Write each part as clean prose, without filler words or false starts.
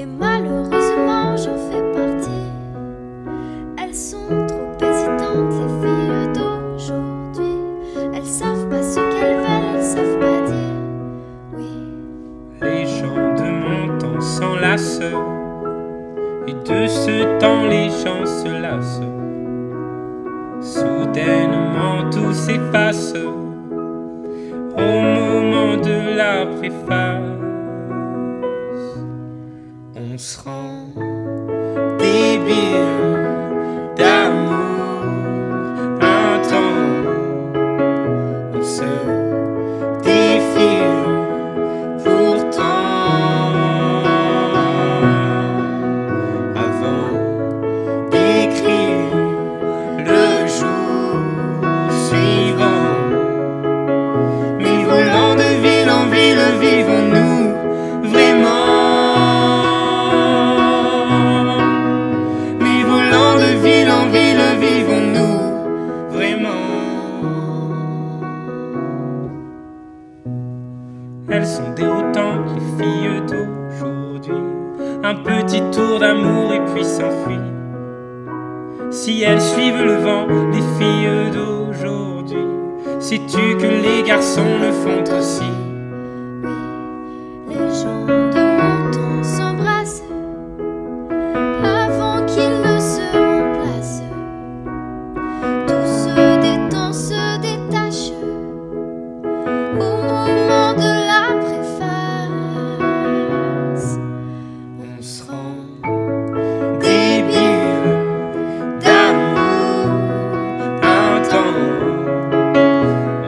Et malheureusement j'en fais partie. Elles sont trop hésitantes, les filles d'aujourd'hui. Elles savent pas ce qu'elles veulent, elles savent pas dire oui. Les gens de mon temps s'enlacent, et de ce temps les gens se lassent. Soudainement tout s'efface au moment de la préface. On se rend débile d'amour un temps. On se défile pourtant avant d'écrire le jour suivant. Mais volant de ville en ville, vivons-nous vraiment? Mais volant de ville en ville, vivons-nous vraiment? Elles sont déroutantes, les filles d'aujourd'hui. Un petit tour d'amour et puis s'enfuient. Si elles suivent le vent, les filles d'aujourd'hui, sais-tu que les garçons le font aussi? Oui, les gens de mon temps s'embrassent avant qu'ils ne se remplacent. Tout se détend, se détache au moment de la préface. On se rend débile d'amour un temps.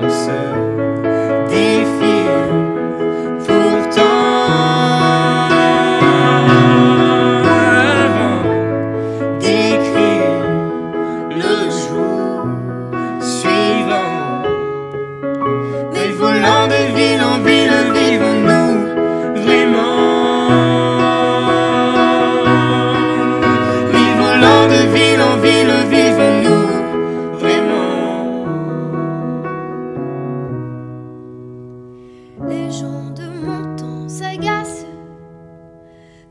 On se défile pourtant avant d'écrire le jour suivant. Mais volant de ville en ville, vivons-nous vraiment? Mais volant de ville en ville, vivons-nous vraiment? Les gens de mon temps s'agacent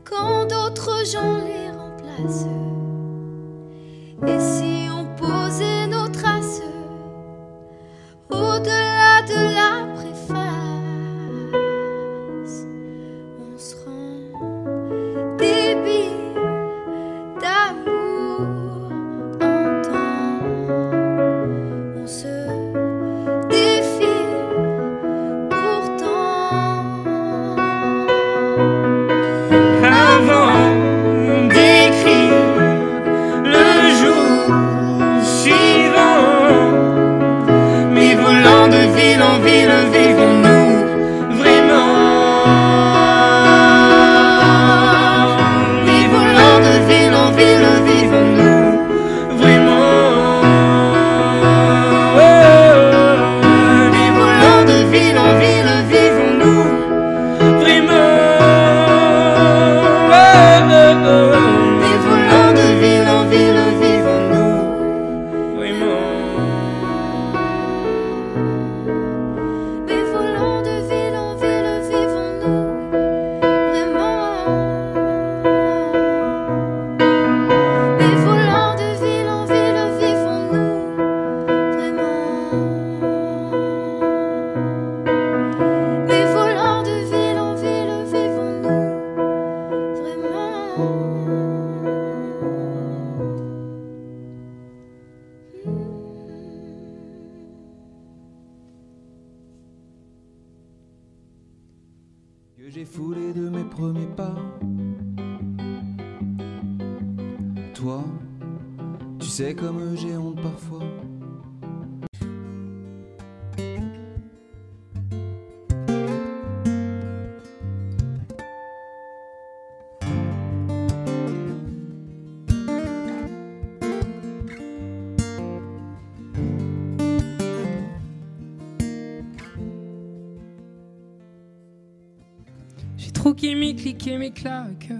quand d'autres gens les remplacent. Et si on posait nos traces au-delà de la préface, on se rend débile d'amour un temps. On se défile pourtant Avant d'écrire le jour suivant. Mais volant de ville en ville, vivons-nous vraiment? Mais volant de ville en ville, vivons-nous vraiment? Mais volant de ville en ville, vivons-nous vraiment? Mais volant de ville en ville, vivons-nous vraiment? Mais volant de ville en ville, vivons-nous vraiment? Mais volant de ville en ville, vivons-nous vraiment? Mais volant de ville en ville, vivons-nous vraiment? Que j'ai foulé de mes premiers pas. Toi, tu sais comme j'ai honte parfois. J'ai troqué mes clics et mes claques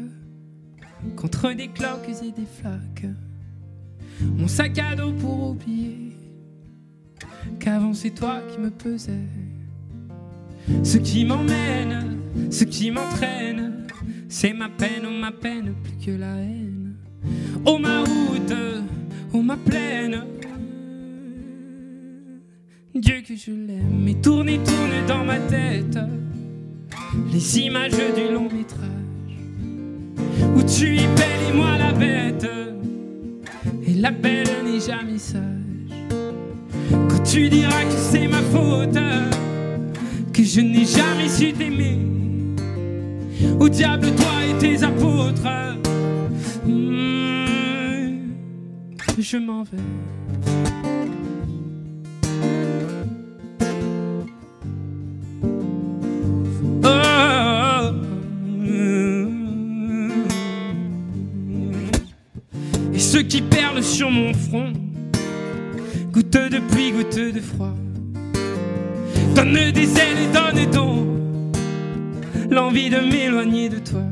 contre des cloques et des flaques. Mon sac à dos pour oublier qu'avant c'est toi qui me pesais. Ce qui m'emmène, ce qui m'entraîne, c'est ma peine plus que la haine. Oh ma route, oh ma plaine, Dieu que je l'aime. Et tourne dans ma tête les images du long métrage où tu es belle et moi la bête, et la belle n'est jamais sage. Quand tu diras que c'est ma faute, que je n'ai jamais su t'aimer, au diable toi et tes apôtres, je m'en vais. Et ceux qui perlent sur mon front, goutte de pluie, goutte de froid, donne des ailes et donne donc l'envie de m'éloigner de toi.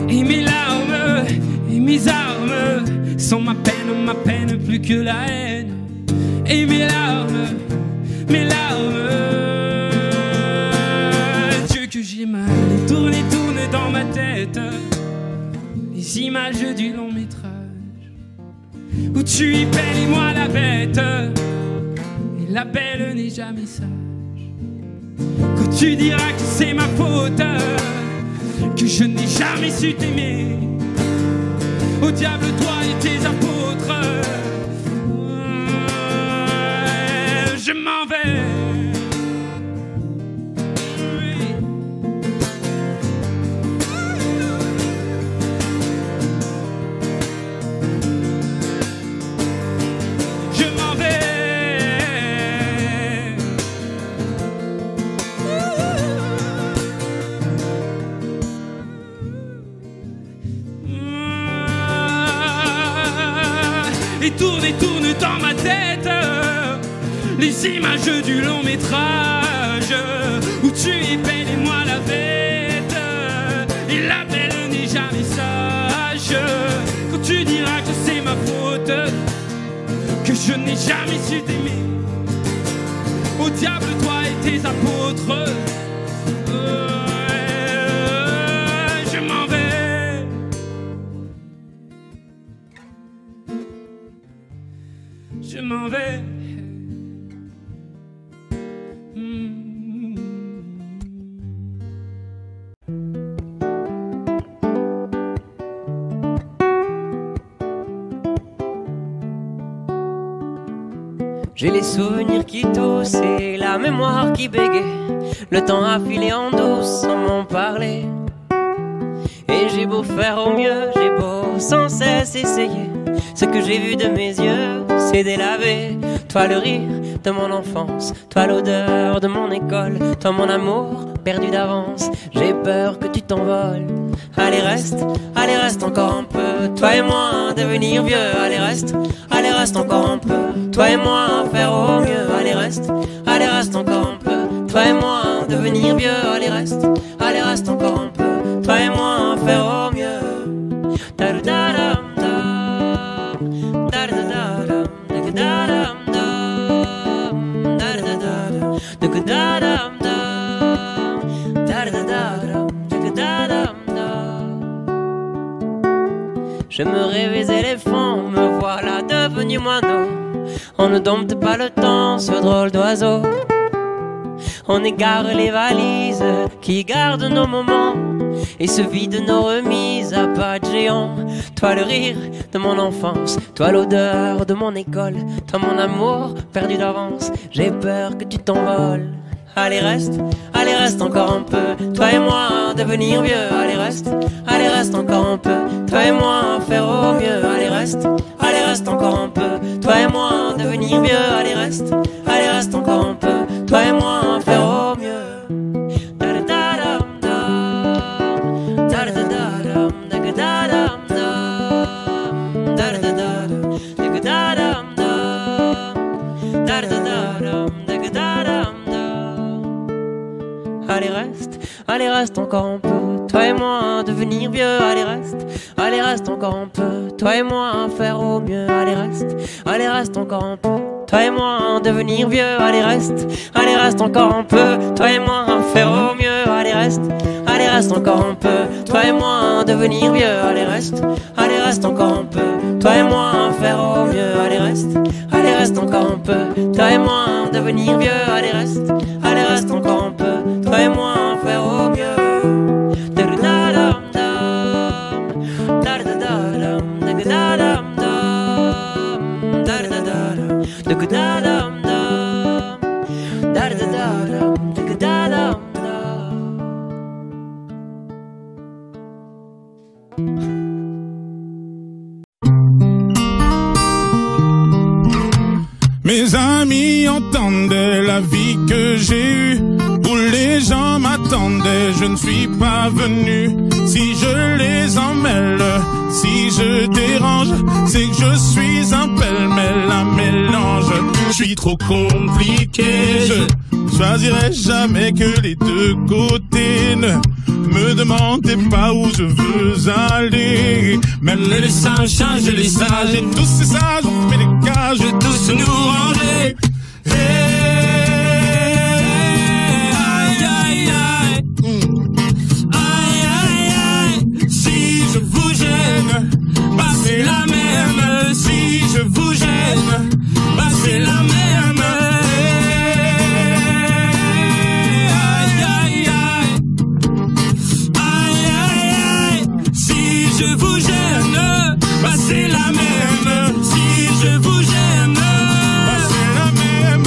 Et mes larmes et mes armes sont ma peine plus que la haine. Et mes larmes, Dieu que j'ai mal. Et tourne dans ma tête les images du long métrage où tu es belle et moi la bête, et la belle n'est jamais sage. Quand tu diras que c'est ma faute, que je n'ai jamais su t'aimer, au diable toi et tes apôtres, je m'en vais. Et tourne dans ma tête les images du long métrage où tu es belle et moi la bête, et la belle n'est jamais sage. Quand tu diras que c'est ma faute, que je n'ai jamais su t'aimer, au diable toi et tes apôtres, je m'en vais. Je m'en vais. J'ai les souvenirs qui toussent et la mémoire qui bégaye. Le temps a filé en douce sans m'en parler. Et j'ai beau faire au mieux, j'ai beau sans cesse essayer, ce que j'ai vu de mes yeux, c'est délavé. Toi le rire de mon enfance, toi l'odeur de mon école, toi mon amour perdu d'avance. J'ai peur que tu t'envoles. Allez reste encore un peu. Toi et moi devenir vieux. Allez reste encore un peu. Toi et moi faire au mieux. Allez reste encore un peu. Toi et moi devenir vieux. Allez reste encore un peu. Toi et moi faire au mieux. Je me rêvais éléphant, me voilà devenu moineau. On ne dompte pas le temps, ce drôle d'oiseau. On égare les valises qui gardent nos moments et se vident nos remises à pas de géant. Toi le rire de mon enfance, toi l'odeur de mon école, toi mon amour perdu d'avance. J'ai peur que tu t'envoles. Allez reste encore un peu. Toi et moi devenir vieux. Allez reste encore un peu. Toi et moi faire au mieux. Allez reste encore un peu. Toi et moi devenir vieux. Allez reste encore un peu. Toi et moi faire au mieux. Allez reste encore un peu. Toi et moi devenir vieux. Allez reste encore un peu. Toi et moi faire au mieux. Allez reste encore un peu. Toi et moi devenir vieux. Allez reste encore un peu. Toi et moi faire au mieux. Allez reste encore un peu. Toi et moi, devenir vieux. Allez, reste encore un peu. Toi et moi, faire au mieux. Allez, reste encore un peu. Toi et moi, devenir vieux. Allez, reste encore un peu. Toi et moi, faire au mieux. Mes amis entendaient la vie que j'ai eue, où les gens m'attendaient, je ne suis pas venu. Si je les emmêle, si je dérange, c'est que je suis un pêle-mêle, un mélange. Je suis trop compliqué, je choisirai jamais que les deux côtés. Ne me demandez pas où je veux aller. Même les singes changent les sages, et tous ces sages ont fait des cages, tous nous ranger. Aïe, aïe, aïe. Aïe, aïe, aïe. Si je vous gêne, bah c'est la même. Si je vous gêne, bah c'est la même. Aïe, aïe, aïe. Aïe, aïe, aïe. Si je vous gêne, bah c'est la même. Si je vous gêne, bah c'est la même.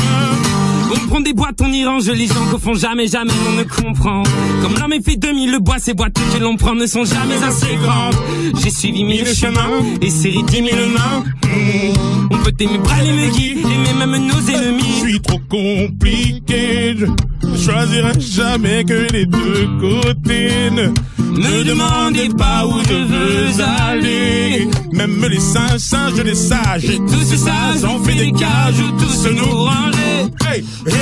On prend des boîtes, on y range les gens qu'au fond jamais on ne comprend. Comme l'homme est fait 2000, le bois, ces boîtes que l'on prend ne sont jamais assez grandes. J'ai suivi 1000 chemins et serré 10 000 mains. On peut aimer bras et me guider, aimer même nos ennemis. Je suis trop compliqué, je choisirai jamais que les deux côtés. Ne me demandez pas où je veux aller. Même les singes, les sages, et tous ces sages ont fait des cages, tous nous ranger. Hey, hey.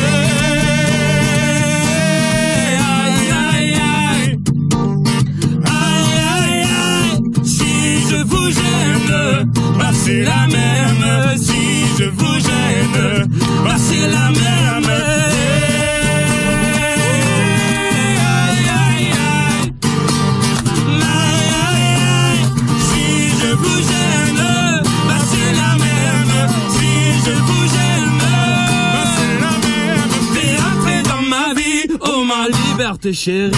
Aïe, aïe, aïe. Aïe, aïe, aïe. Si je vous gêne, bah c'est la même. Si je vous gêne, bah c'est la même. Aïe, aïe, aïe. Aïe, aïe, aïe. Si je vous gêne, bah c'est la même. Si je vous gêne, bah c'est la même. T'es entré dans ma vie, oh ma liberté chérie.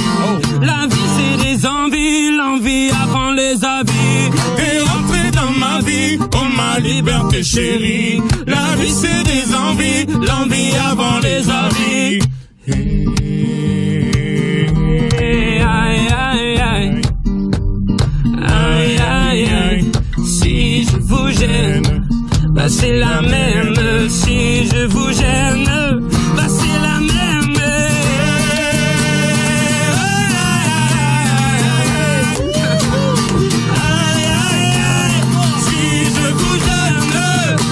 La vie c'est des envies, l'envie avant les avis. T'es entré dans ma vie, oh ma liberté chérie. La vie c'est des envies, l'envie avant les avis. Aïe, aïe, aïe. Aïe, aïe, aïe. Si je vous gêne, bah c'est la même. Si je vous gêne, bah c'est la même. Aïe, aïe, aïe. Si je vous gêne,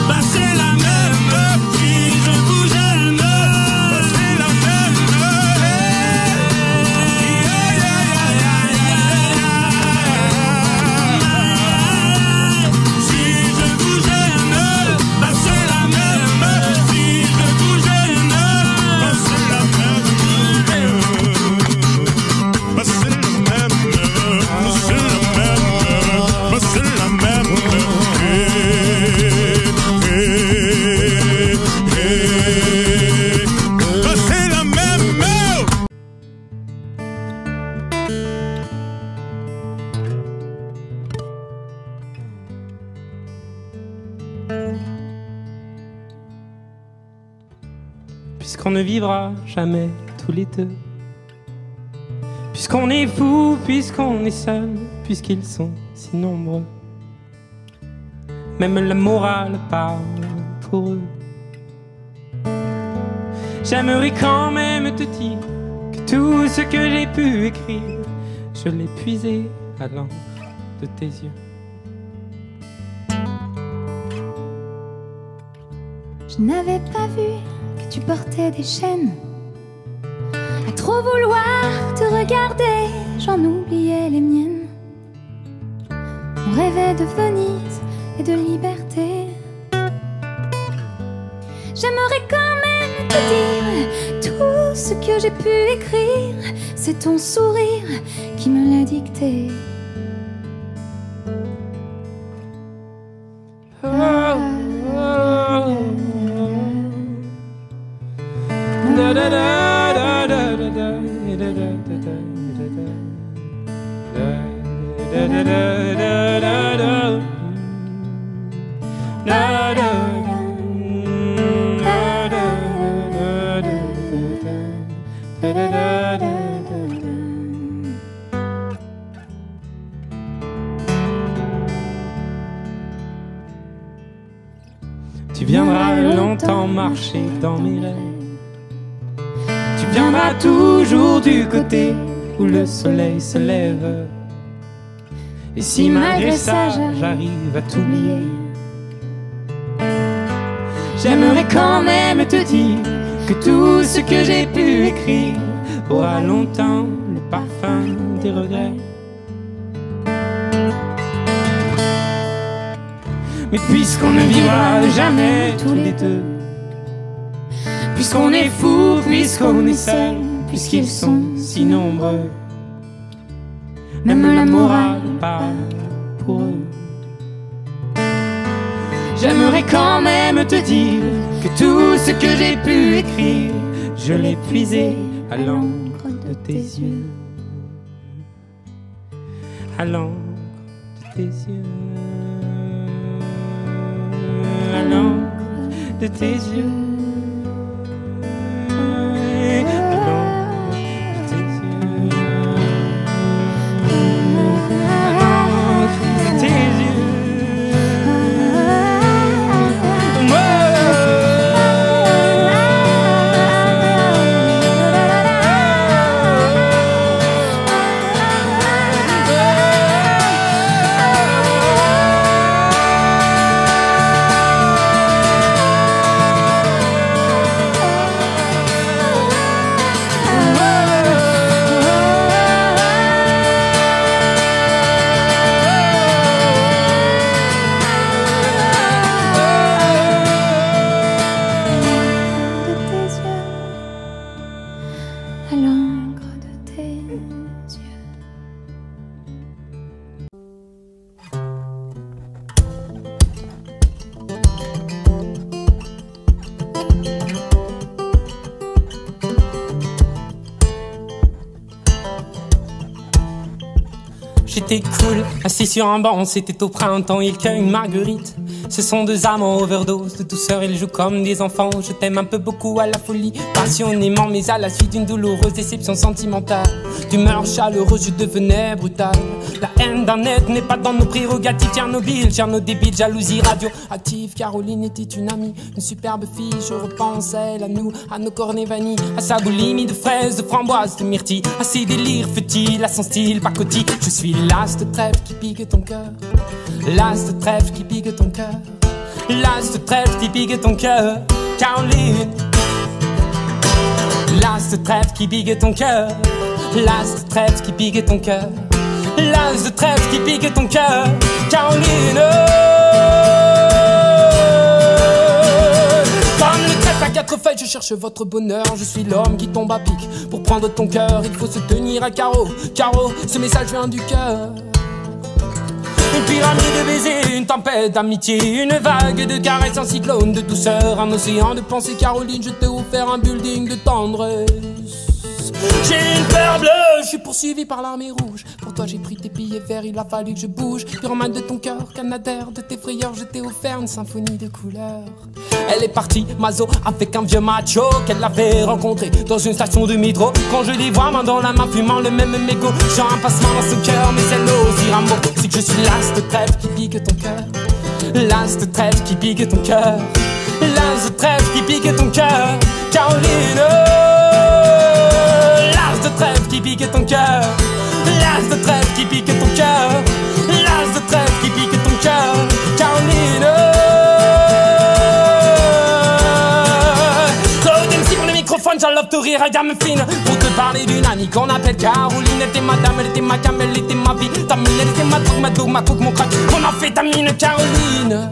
bah c'est la même. Si je vous gêne, bah c'est la même. Aïe, aïe, aïe, aïe. Si je vous gêne, bah c'est la même. Si je vous gêne, bah c'est la même. Bah c'est la même. C'est la même. Bah c'est la même. Bah c'est la même. Puisqu'on ne vivra jamais tous les deux, puisqu'on est fou, puisqu'on est seul, puisqu'ils sont si nombreux, même la morale parle pour eux. J'aimerais quand même te dire que tout ce que j'ai pu écrire, je l'ai puisé à l'encre de tes yeux. Je n'avais pas vu que tu portais des chaînes. À trop vouloir te regarder, j'en oubliais les miennes. On rêvait de Venise et de liberté. J'aimerais quand même te dire tout ce que j'ai pu écrire, c'est ton sourire qui me l'a dicté. Tu viendras longtemps marcher dans mes rêves. Tu viendras toujours du côté où le soleil se lève. Et si malgré ça j'arrive à t'oublier, j'aimerais quand même te dire que tout ce que j'ai pu écrire aura longtemps le parfum des regrets. Mais puisqu'on ne vivra jamais tous les deux, puisqu'on est fou, puisqu'on est seul, puisqu'ils sont si nombreux, même la morale parle pour eux. J'aimerais quand même te dire que tout ce que j'ai pu écrire, je l'ai puisé à l'encre de tes yeux, à l'encre de tes yeux, à l'encre de tes yeux. À l'encre de tes yeux. J'étais cool, assis sur un banc, c'était au printemps, il cueille une marguerite. Ce sont deux amants overdose de douceur, ils jouent comme des enfants. Je t'aime un peu beaucoup à la folie, passionnément, mais à la suite d'une douloureuse déception sentimentale. D'humeur chaleureuse, je devenais brutal. La haine d'un être n'est pas dans nos prérogatives. Tchernobyl débile, jalousie radioactive. Caroline était une amie, une superbe fille. Je repense à elle, à nous, à nos cornets vanille, à sa boulimie de fraises, de framboises, de myrtilles, à ses délires futiles, à son style pacotille. Je suis l'as de trèfle qui pique ton cœur, l'as de trèfle qui pique ton cœur, l'as de trèfle qui pique ton cœur, Caroline. L'as de trèfle qui pique ton cœur, l'as de trèfle qui pique ton cœur, l'as de trèfle qui pique ton cœur, Caroline. Comme le trèfle à quatre feuilles, je cherche votre bonheur. Je suis l'homme qui tombe à pic. Pour prendre ton cœur, il faut se tenir à carreau. Carreau, ce message vient du cœur. Une pyramide de baisers, une tempête d'amitié, une vague de caresses, un cyclone de douceur, un océan de pensée. Caroline, je t'ai offert un building de tendresse. J'ai une peur bleue, je suis poursuivi par l'armée rouge. Pour toi j'ai pris tes billets verts, il a fallu que je bouge. Pyromane de ton cœur, canadair de tes frayeurs, je t'ai offert une symphonie de couleurs. Elle est partie, Mazo, avec un vieux macho qu'elle avait rencontré dans une station de métro. Quand je les vois main dans la main, fumant le même mégot, j'ai un passement dans ce cœur, mais elle n'ose dire un mot. C'est que je suis l'as de trèfle qui pique ton cœur, l'as de trèfle qui pique ton cœur, l'as de trèfle qui pique ton cœur, Caroline. L'as de trèfle qui pique ton cœur, l'as de trèfle qui pique ton cœur, l'as de trèfle qui pique ton cœur, Caroline. Claude MC pour le microphone, j'enlève te rire à gamme fine. Pour te parler d'une amie qu'on appelle Caroline. Elle était ma dame, elle était ma gamme, elle était ma vie. Ta mine, elle était ma drogue, ma dog, ma coke, mon crack. On a fait ta mine, Caroline.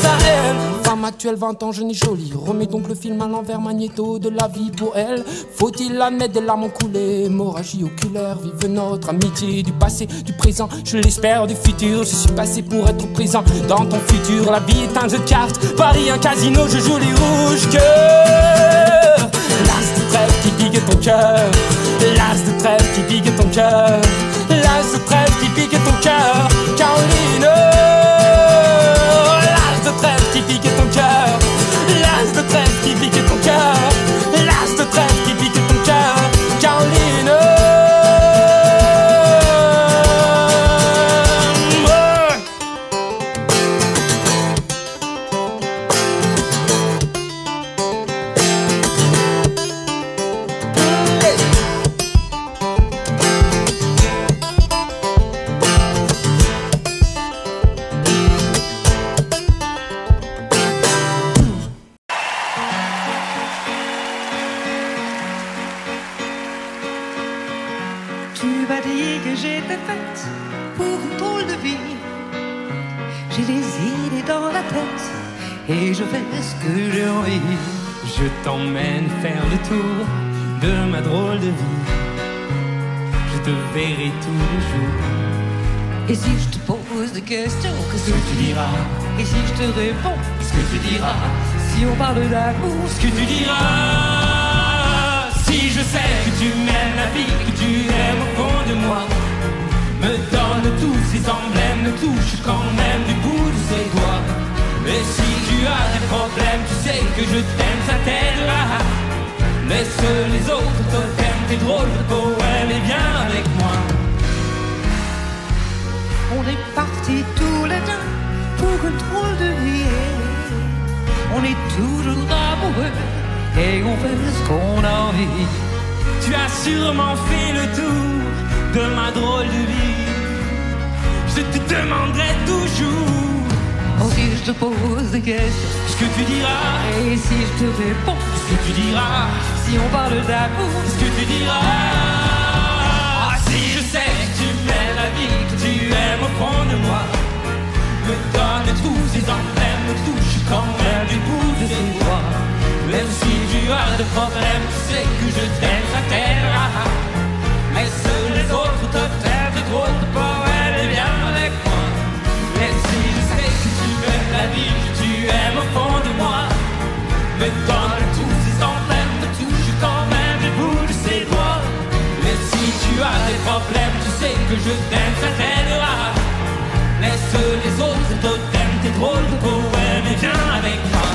pense à elle. Femme actuelle, 20 ans, jeune et jolie. Remets donc le film à l'envers, magnéto de la vie pour elle. Faut-il admettre des larmes ont coulé, hémorragie oculaire. Vive notre amitié du passé, du présent, je l'espère du futur. Je suis passé pour être présent dans ton futur. La vie est un jeu de cartes, Paris un casino, je joue les rouges cœurs. L'as de trèfle qui pique ton cœur. L'as de trèfle qui pique ton cœur. L'as de trèfle qui pique ton cœur. Caroline. L'as de trèfle qui pique ton cœur. L'as de trèfle qui pique ton cœur. L'as de trèfle qui pique ton cœur. Caroline. Tu m'as dit que j'étais faite pour une drôle de vie. J'ai des idées dans la tête et je fais ce que j'ai envie. Je t'emmène faire le tour de ma drôle de vie. Je te verrai tous les jours. Et si je te pose des questions, qu'est-ce que Tu diras, Et si je te réponds, ce que tu diras, si on parle d'amour, ce que tu diras. Si je sais que tu m'aimes la vie, que tu aimes au fond de moi, me donne tous ces emblèmes, me touche quand même du bout de ses doigts. Et si tu as des problèmes, tu sais que je t'aime, ça t'aidera. Laisse les autres totems, tes drôles de poèmes et viens avec moi. on est partis tous les deux pour une drôle de vie. On est toujours amoureux et on fait ce qu'on a envie. Tu as sûrement fait le tour de ma drôle de vie. Je te demanderai toujours Oh, si je te pose des questions, ce que tu diras. et si je te réponds, Ce que tu diras, si on parle d'amour, ce que tu diras. Ah, si je sais que tu m'aimes la vie, que tu aimes au fond de moi, me donne tous ces emblèmes, me touche quand même du bout de tes doigts. Même si tu as des problèmes, tu sais que je t'aime, ça t'aidera. Mais seuls les autres te traitent de drôles de poèmes, et viens avec moi. Et si je sais que tu aimes la vie, que tu aimes au fond de moi, me donne tous ces emblèmes, me touche quand même du bout de ses doigts. Mais si tu as des problèmes, tu sais que je t'aime, ça t'aidera. Laisse les autres totems, tes drôles de poèmes, et viens avec moi.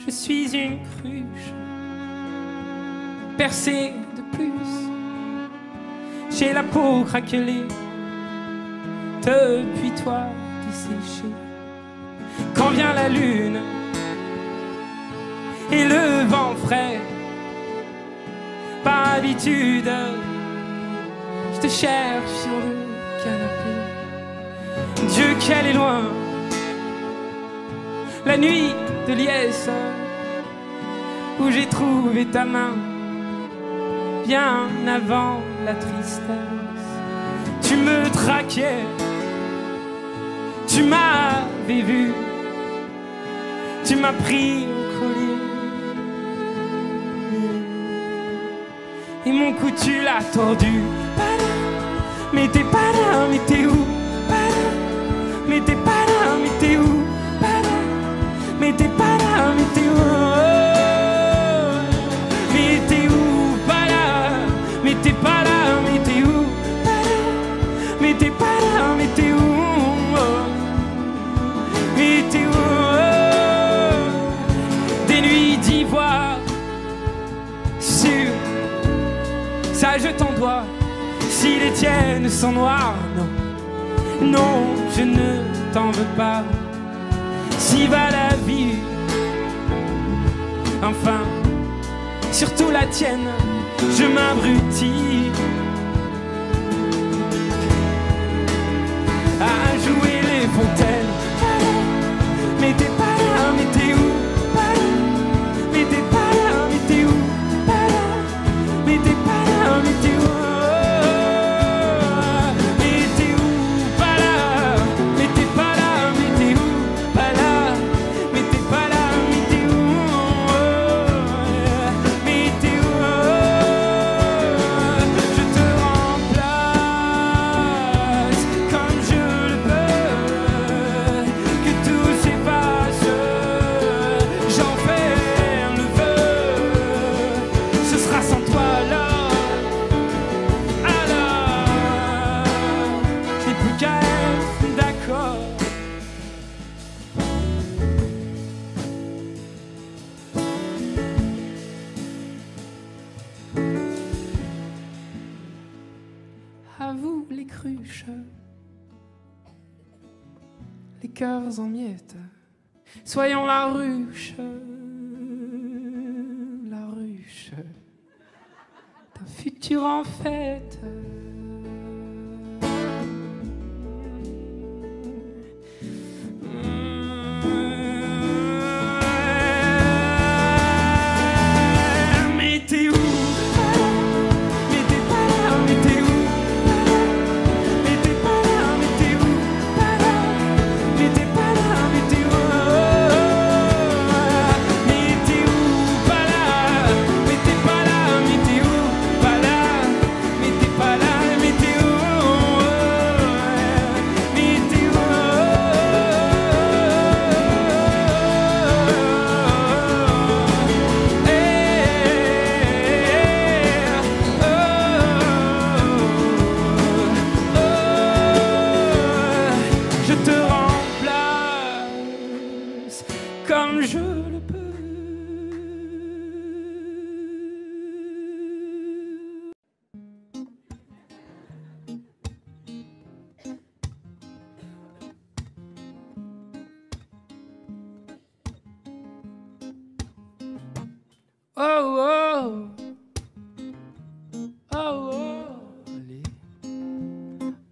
Je suis une cruche percée de plus. J'ai la peau craquelée depuis toi desséchée. Quand vient la lune et le vent frais, par habitude, je te cherche sur le canapé. Dieu qu'elle est loin, la nuit de liesse, où j'ai trouvé ta main bien avant la tristesse. Tu me traquais, tu m'avais vu, tu m'as pris au collier, et mon cou tu l'as tordu. Mais t'es pas là, mais t'es où? Pas là. Mais t'es pas là, mais t'es où? Pas mais t'es pas là, mais t'es où? Mais t'es où? Pas là, mais t'es pas là, mais t'es où? Pas là, mais t'es pas là, mais t'es où? Mais t'es où? Des nuits d'ivoire sur ça je t'en dois. Si les tiennes sont noires, non, non, je ne t'en veux pas. Si va la vie, enfin, surtout la tienne, je m'abrutis à jouer les fontaines. Mais t'es pas là, mais t'es où? Pas là, mais t'es pas là, mais t'es où? Pas là, mais t'es pas là, mais t'es où? À vous les cruches, les cœurs en miettes, soyons la ruche d'un futur en fête. Mais t'es où? Mais t'es pas là, mais t'es où? Comme je le peux. Oh oh, oh oh, allez.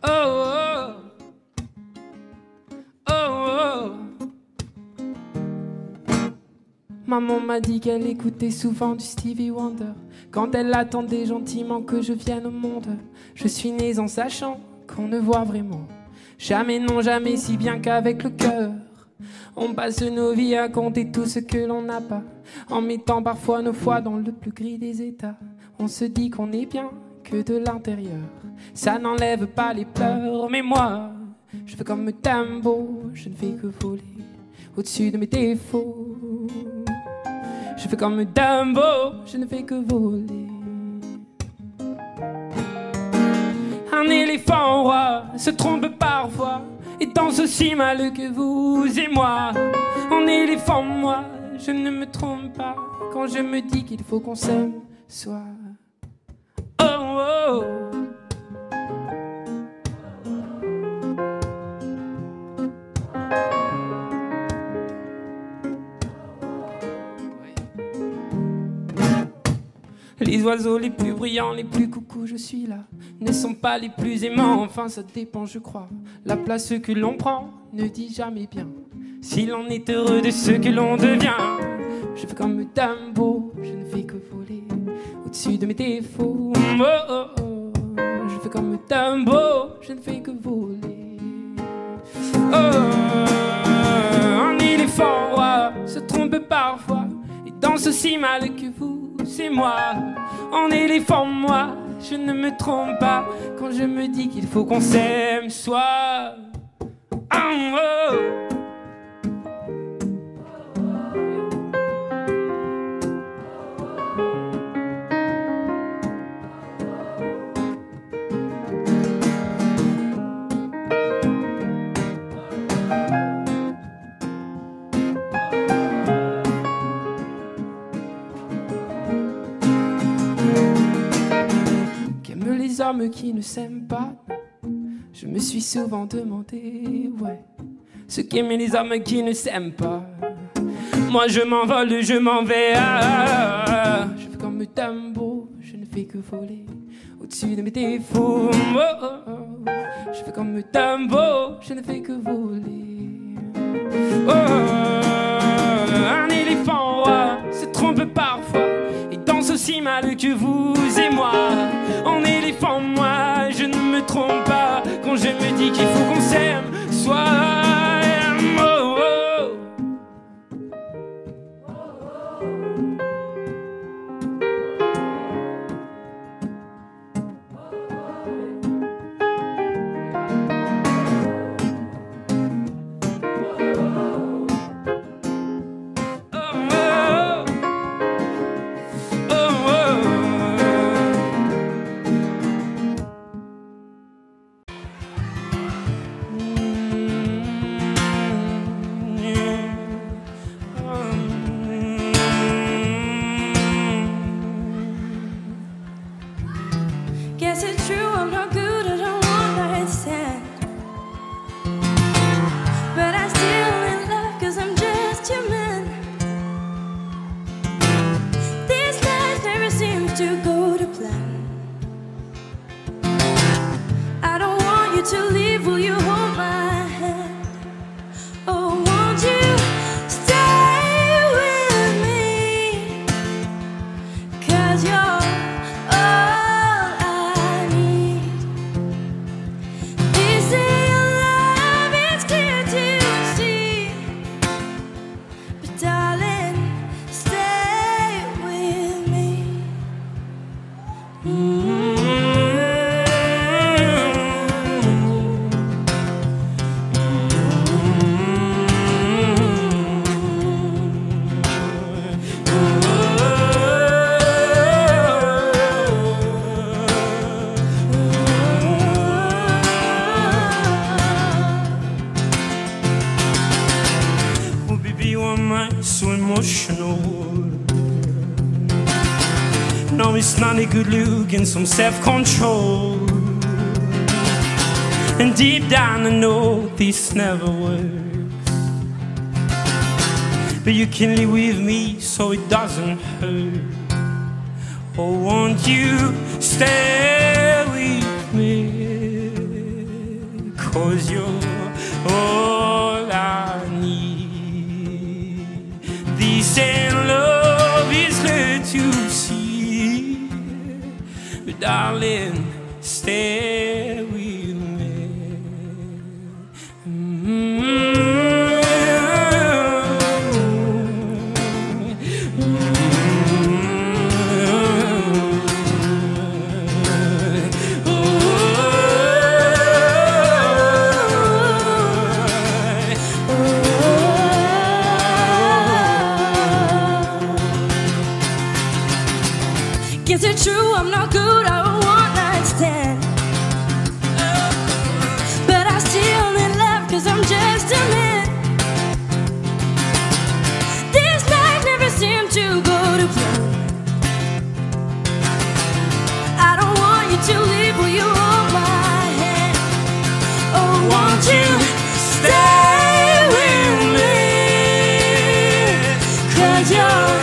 Oh oh, oh oh. Maman m'a dit qu'elle écoutait souvent du Stevie Wonder quand elle attendait gentiment que je vienne au monde. Je suis née en sachant qu'on ne voit vraiment jamais, non jamais, si bien qu'avec le cœur. On passe nos vies à compter tout ce que l'on n'a pas, en mettant parfois nos foi dans le plus gris des états. On se dit qu'on est bien que de l'intérieur, ça n'enlève pas les pleurs. Mais moi, je fais comme Dumbo, je ne fais que voler au-dessus de mes défauts. Je fais comme Dumbo, je ne fais que voler. Un éléphant roi se trompe parfois et danse aussi mal que vous et moi. En éléphant, moi, je ne me trompe pas quand je me dis qu'il faut qu'on s'aime soit. Oh oh. Les oiseaux les plus brillants, les plus coucous, je suis là, ne sont pas les plus aimants, enfin ça dépend je crois. La place que l'on prend ne dit jamais bien si l'on est heureux de ce que l'on devient. Je fais comme Dumbo, je ne fais que voler au-dessus de mes défauts. Oh oh oh. Je fais comme Dumbo, je ne fais que voler. Oh, un éléphant roi se trompe parfois et danse aussi mal que vous. C'est moi, en éléphant, moi, je ne me trompe pas quand je me dis qu'il faut qu'on s'aime soit. Oh, oh. hommes qui ne s'aiment pas. Je me suis souvent demandé, ouais, ce qu'aimaient les hommes qui ne s'aiment pas. Moi je m'envole, je m'en vais. Je fais comme Dumbo, je ne fais que voler au-dessus de mes défauts. Je fais comme Dumbo, je ne fais que voler. Un éléphant roi se trompe parfois et danse aussi mal que vous et moi. En éléphant, moi, je ne me trompe pas quand je me dis qu'il faut qu'on s'aime. Soit Guess it's true, I'm not good at a one-night stand, but I'm still in love cause I'm just human. This life never seems to go to plan. I don't want you to leave, will you hold my hand? Oh, won't you stay with me? Cause you're so emotional. No, it's not a good look and some self-control. And deep down I know this never works, but you can live with me so it doesn't hurt. Oh, won't you stay with me? Cause you're all I need. This ain't love, it's hard to see, but darling, stay with me. Is it true I'm not good at a one-night stand, but I'm still in love cause I'm just a man. This life never seemed to go to plan. I don't want you to leave, will you hold my hand? Oh, won't you stay with me? Cause you're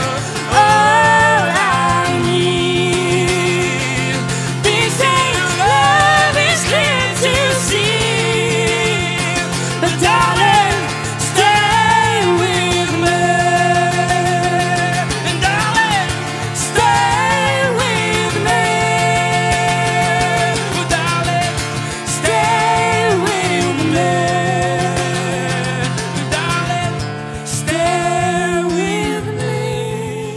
all I need. This ain't love, it's clear to see, but darling, stay with me. And darling, stay with me. Oh, darling, stay with me. Darling, stay with me.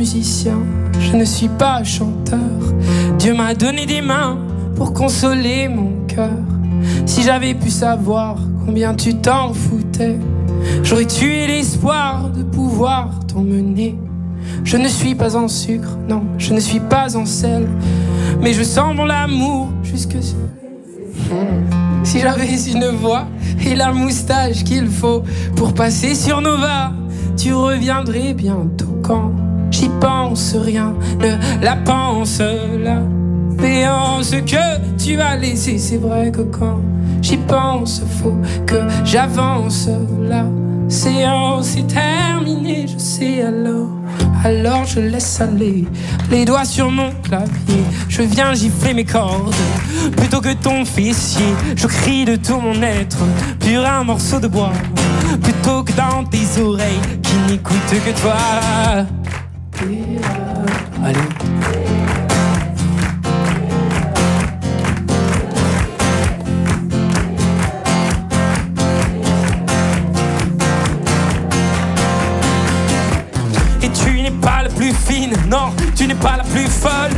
musicien, je ne suis pas chanteur. Dieu m'a donné des mains pour consoler mon cœur. Si j'avais pu savoir combien tu t'en foutais, j'aurais tué l'espoir de pouvoir t'emmener. Je ne suis pas en sucre, non, je ne suis pas en sel, mais je sens mon amour jusque sur... Si j'avais une voix et la moustache qu'il faut pour passer sur Nova, tu reviendrais bientôt. Quand j'y pense, rien ne la pense. La béance que tu as laissée, c'est vrai que quand j'y pense, faut que j'avance. La séance est terminée, je sais alors je laisse aller les doigts sur mon clavier. Je viens gifler mes cordes plutôt que ton fessier. Je crie de tout mon être, pur un morceau de bois, plutôt que dans tes oreilles qui n'écoutent que toi. Allez. Fine, non, tu n'es pas la plus folle.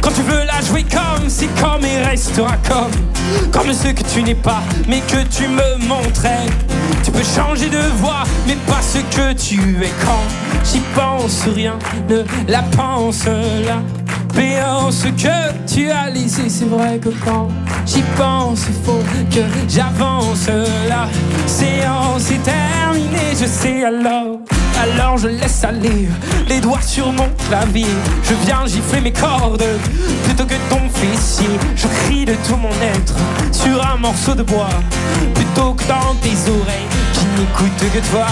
Quand tu veux la jouer comme, c'est comme et restera comme ce que tu n'es pas, mais que tu me montrais. Tu peux changer de voix, mais pas ce que tu es. Quand j'y pense, rien ne la pense. La béance que tu as laissée, c'est vrai que quand j'y pense, il faut que j'avance. La séance est terminée, je sais alors je laisse aller les doigts sur mon clavier. Je viens gifler mes cordes plutôt que ton fessier. Je crie de tout mon être sur un morceau de bois, plutôt que dans tes oreilles qui n'écoutent que toi.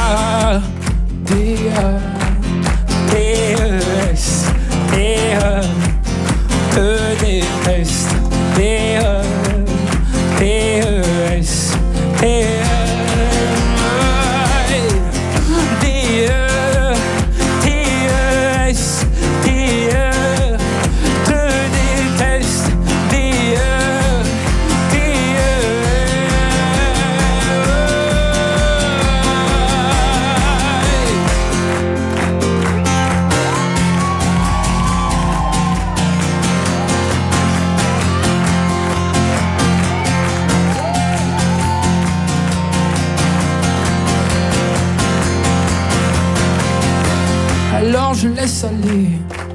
Alors je laisse aller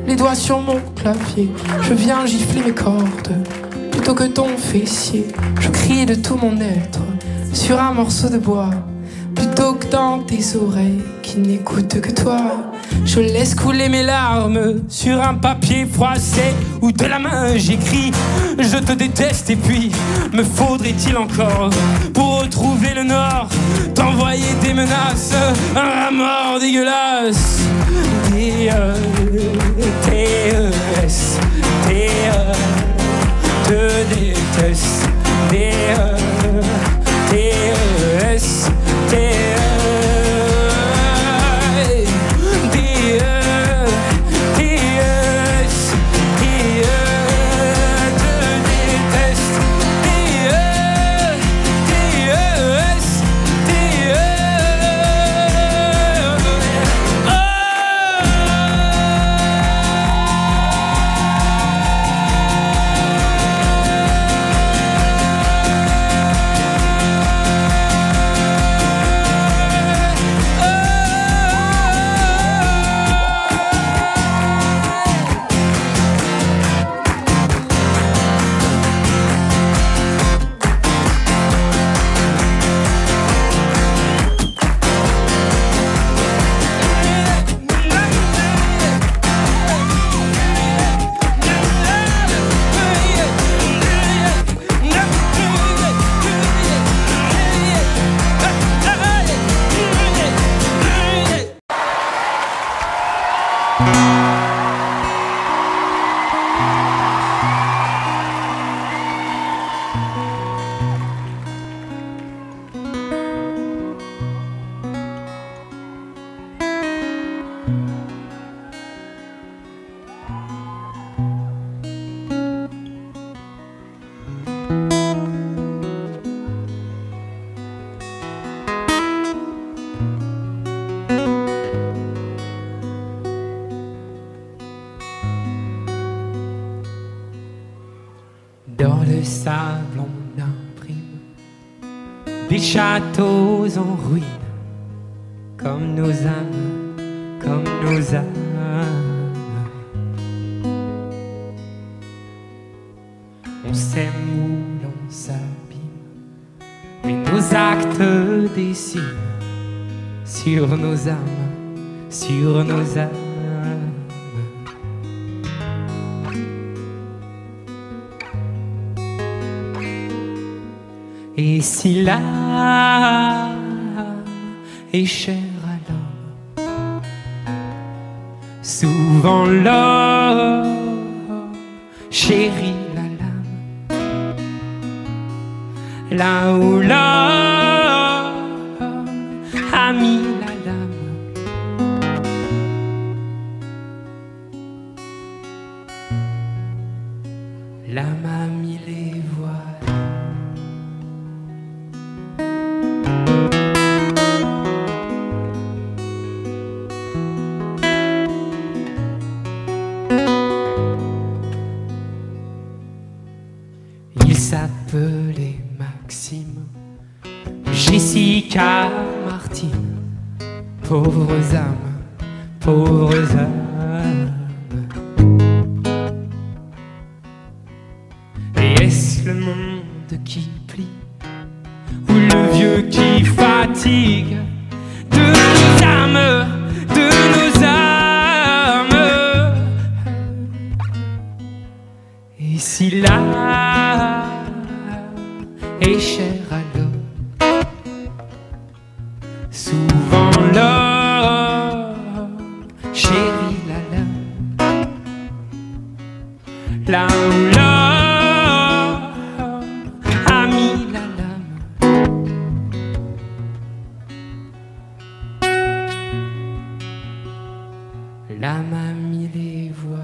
les doigts sur mon clavier. Je viens gifler mes cordes plutôt que ton fessier. Je crie de tout mon être sur un morceau de bois, plutôt que dans tes oreilles qui n'écoutent que toi. Je laisse couler mes larmes sur un papier froissé où de la main j'écris je te déteste. Et puis me faudrait-il encore pour retrouver le nord t'envoyer des menaces, un remords dégueulasse. T-E-S, te déteste. T-E-S, Dans le sable on imprime des châteaux en ruine, comme nos âmes, comme nos âmes. On s'aime ou l'on s'abîme, mais nos actes dessinent sur nos âmes, sur nos âmes. Et si l'âme est chère à l'homme, souvent l'homme chérit la lame. Là où l'homme a mis la lame, l'âme a mis les voiles. Il s'appelait Maxime, Jessica, Martine, pauvres âmes, pauvres âmes. Et est-ce le monde qui plie, ou le vieux qui fatigue de nos âmes, de nos âmes? Et si l'âme est chère à l'homme, souvent l'homme chérit la lame. Là où l'homme a mis la lame, l'âme a mis les voiles.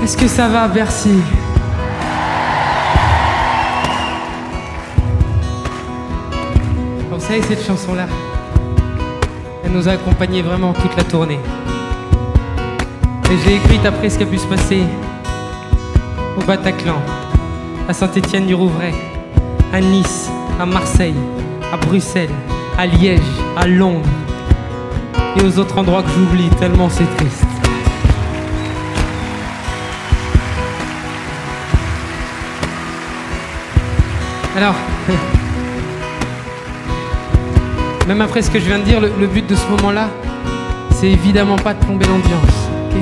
Est-ce que ça va, Bercy? Vous savez, cette chanson-là, elle nous a accompagnés vraiment toute la tournée. Et je l'ai écrite après ce qui a pu se passer au Bataclan, à Saint-Étienne-du-Rouvray, à Nice, à Marseille, à Bruxelles, à Liège, à Londres et aux autres endroits que j'oublie tellement c'est triste. Alors, même après ce que je viens de dire, le but de ce moment-là, c'est évidemment pas de plomber l'ambiance, ok?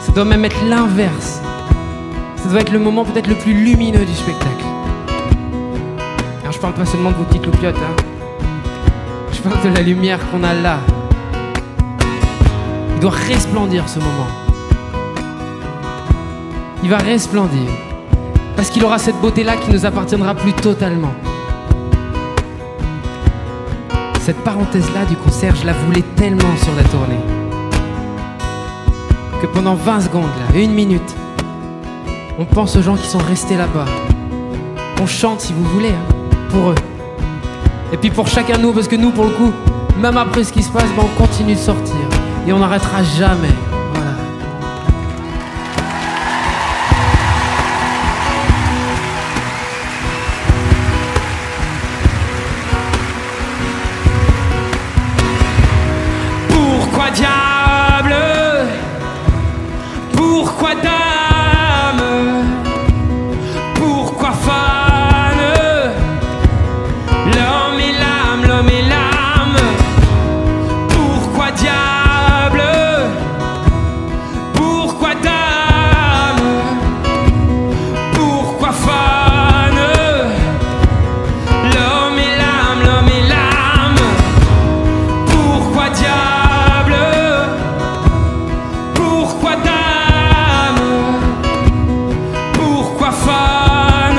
Ça doit même être l'inverse. Ça doit être le moment peut-être le plus lumineux du spectacle. Alors je parle pas seulement de vos petites loupiottes, hein. Je parle de la lumière qu'on a là. Il doit resplendir ce moment. Il va resplendir. Parce qu'il aura cette beauté-là qui nous appartiendra plus totalement. Cette parenthèse-là du concert, je la voulais tellement sur la tournée que pendant 20 secondes, là, 1 minute, on pense aux gens qui sont restés là-bas. On chante si vous voulez, hein, pour eux. Et puis pour chacun de nous, parce que nous, pour le coup, même après ce qui se passe, on continue de sortir. Et on n'arrêtera jamais. Voilà. Pourquoi diable? Pourquoi dame? Pourquoi fan? L'homme et l'âme, l'homme et l'âme. Pourquoi diable? Pourquoi dame? Pourquoi fan? L'homme et l'âme, l'homme et l'âme. Pourquoi diable? Pourquoi dame? Pourquoi fan?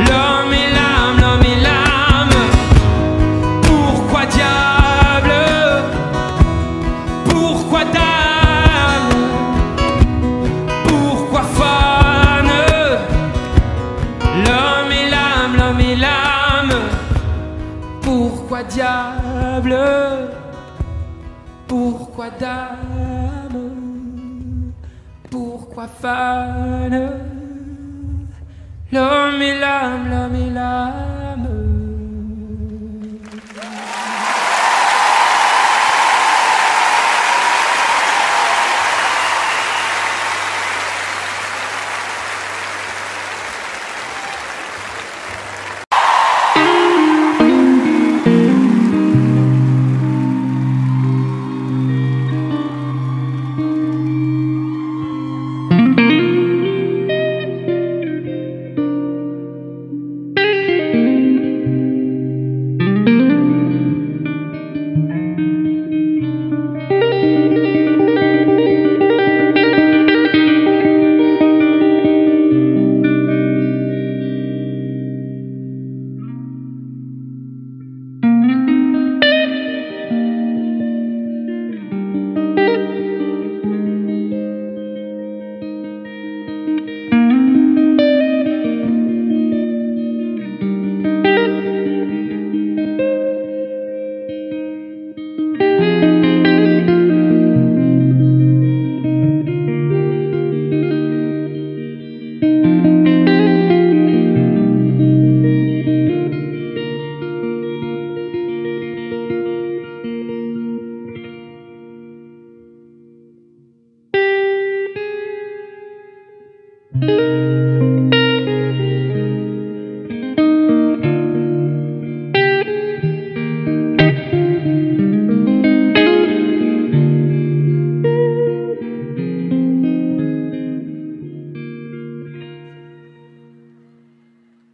L'homme et l'âme, l'homme et l'âme. Pourquoi diable? Pourquoi dame? Pourquoi fan? L'homme et l'âme, l'homme et l'âme. Pourquoi diable? Pourquoi dame? Pourquoi fan? L'homme et l'âme, l'homme et l'âme.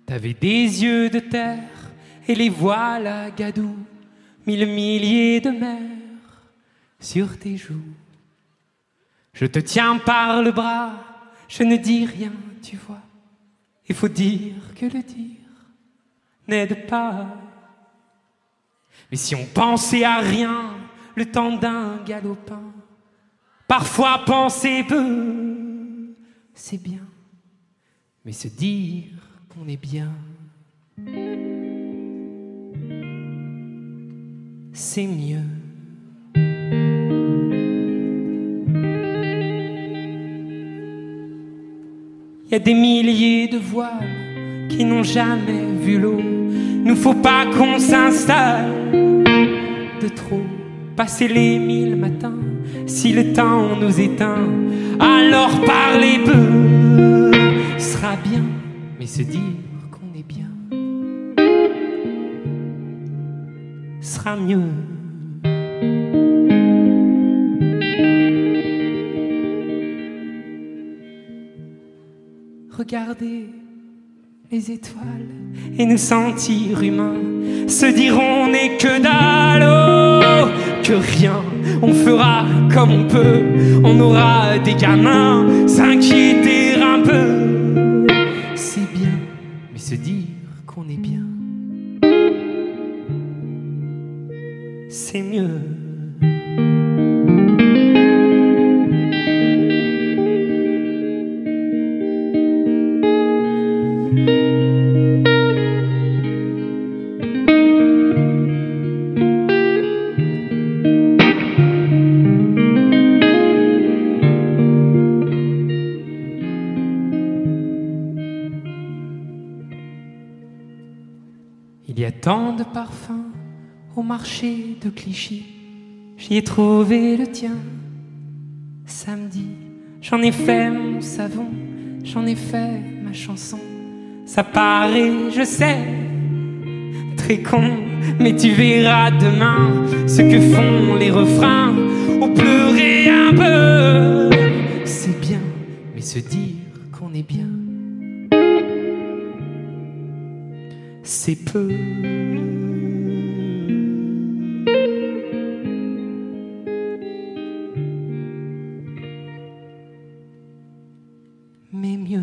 T'avais des yeux de terre et les voilà gadou, 1000 milliers de mers sur tes joues. Je te tiens par le bras, je ne dis rien, tu vois. Il faut dire que le dire n'aide pas. Mais si on pensait à rien, le temps d'un galopin, parfois penser peu, c'est bien. Mais se dire qu'on est bien, c'est mieux. Il y a des milliers de voiles qui n'ont jamais vu l'eau. Nous faut pas qu'on s'installe de trop. Passer les 1000 matins, si le temps nous éteint, alors parler peu sera bien. Mais se dire qu'on est bien sera mieux. Regarder les étoiles et nous sentir humains, se dire on n'est que dalle, oh, que rien, on fera comme on peut, on aura des gamins, s'inquiéter un peu, c'est bien, mais se dire qu'on est bien c'est mieux. Il y a tant de parfums au marché de Clichy, j'y ai trouvé le tien. Samedi, j'en ai fait mon savon, j'en ai fait ma chanson. Ça paraît, je sais, très con, mais tu verras demain ce que font les refrains. Ou pleurer un peu, c'est bien, mais se dire qu'on est bien, c'est peu. Mais mieux.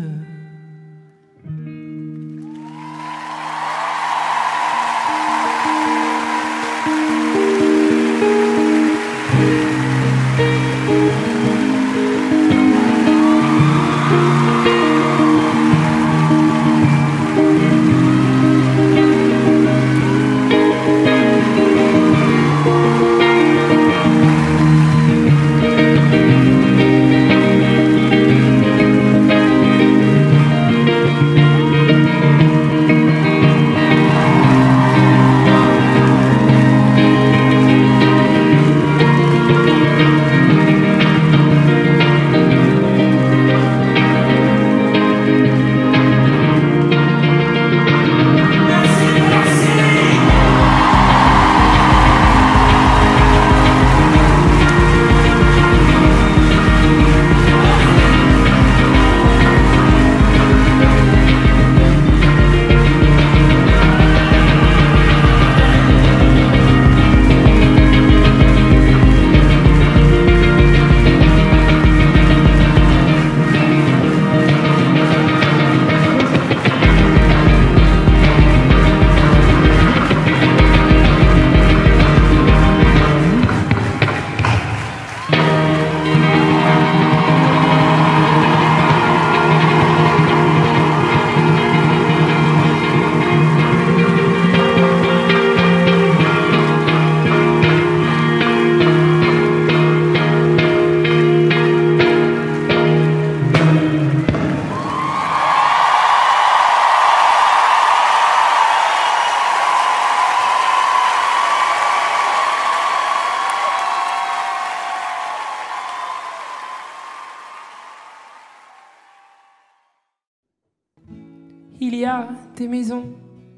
Il y a des maisons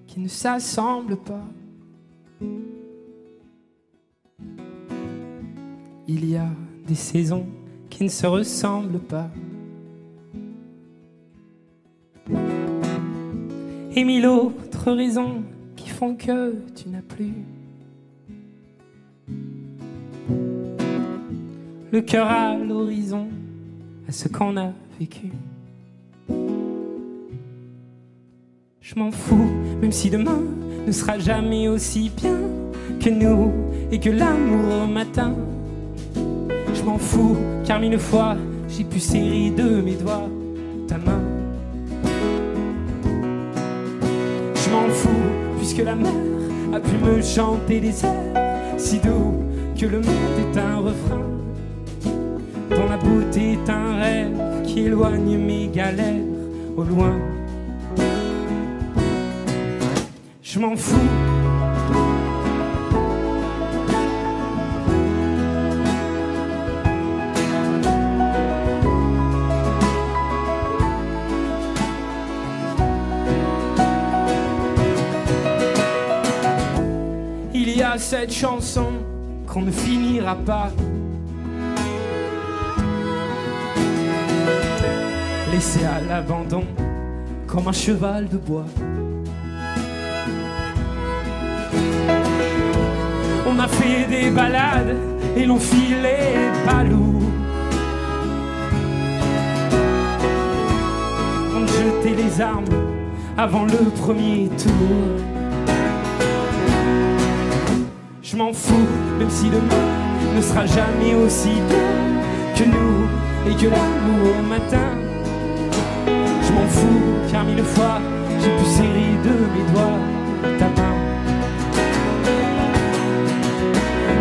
qui ne s'assemblent pas. Il y a des saisons qui ne se ressemblent pas. Et mille autres raisons qui font que tu n'as plus le cœur à l'horizon, à ce qu'on a vécu. Je m'en fous, même si demain ne sera jamais aussi bien que nous et que l'amour au matin. Je m'en fous, car mille fois j'ai pu serrer de mes doigts ta main. Je m'en fous, puisque la mer a pu me chanter des airs si doux que le monde est un refrain, dont la beauté est un rêve qui éloigne mes galères au loin. Je m'en fous. Il y a cette chanson qu'on ne finira pas, laissée à l'abandon comme un cheval de bois. On a fait des balades et l'on filait pas lourd. On jetait les armes avant le premier tour. Je m'en fous, même si demain ne sera jamais aussi beau que nous et que l'amour au matin. Je m'en fous car mille fois j'ai pu serrer de mes doigts ta main.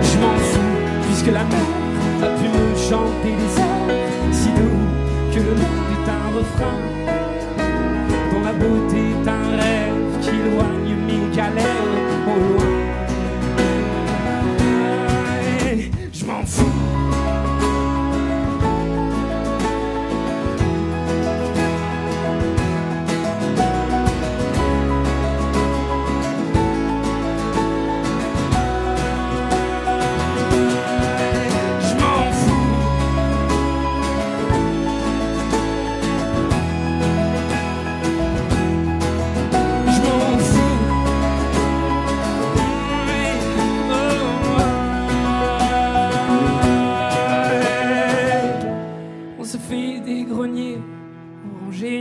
Je m'en fous puisque la mer a pu me chanter des airs si doux que le monde est un refrain dont la beauté est un rêve qui éloigne mes galères au loin. Je m'en fous.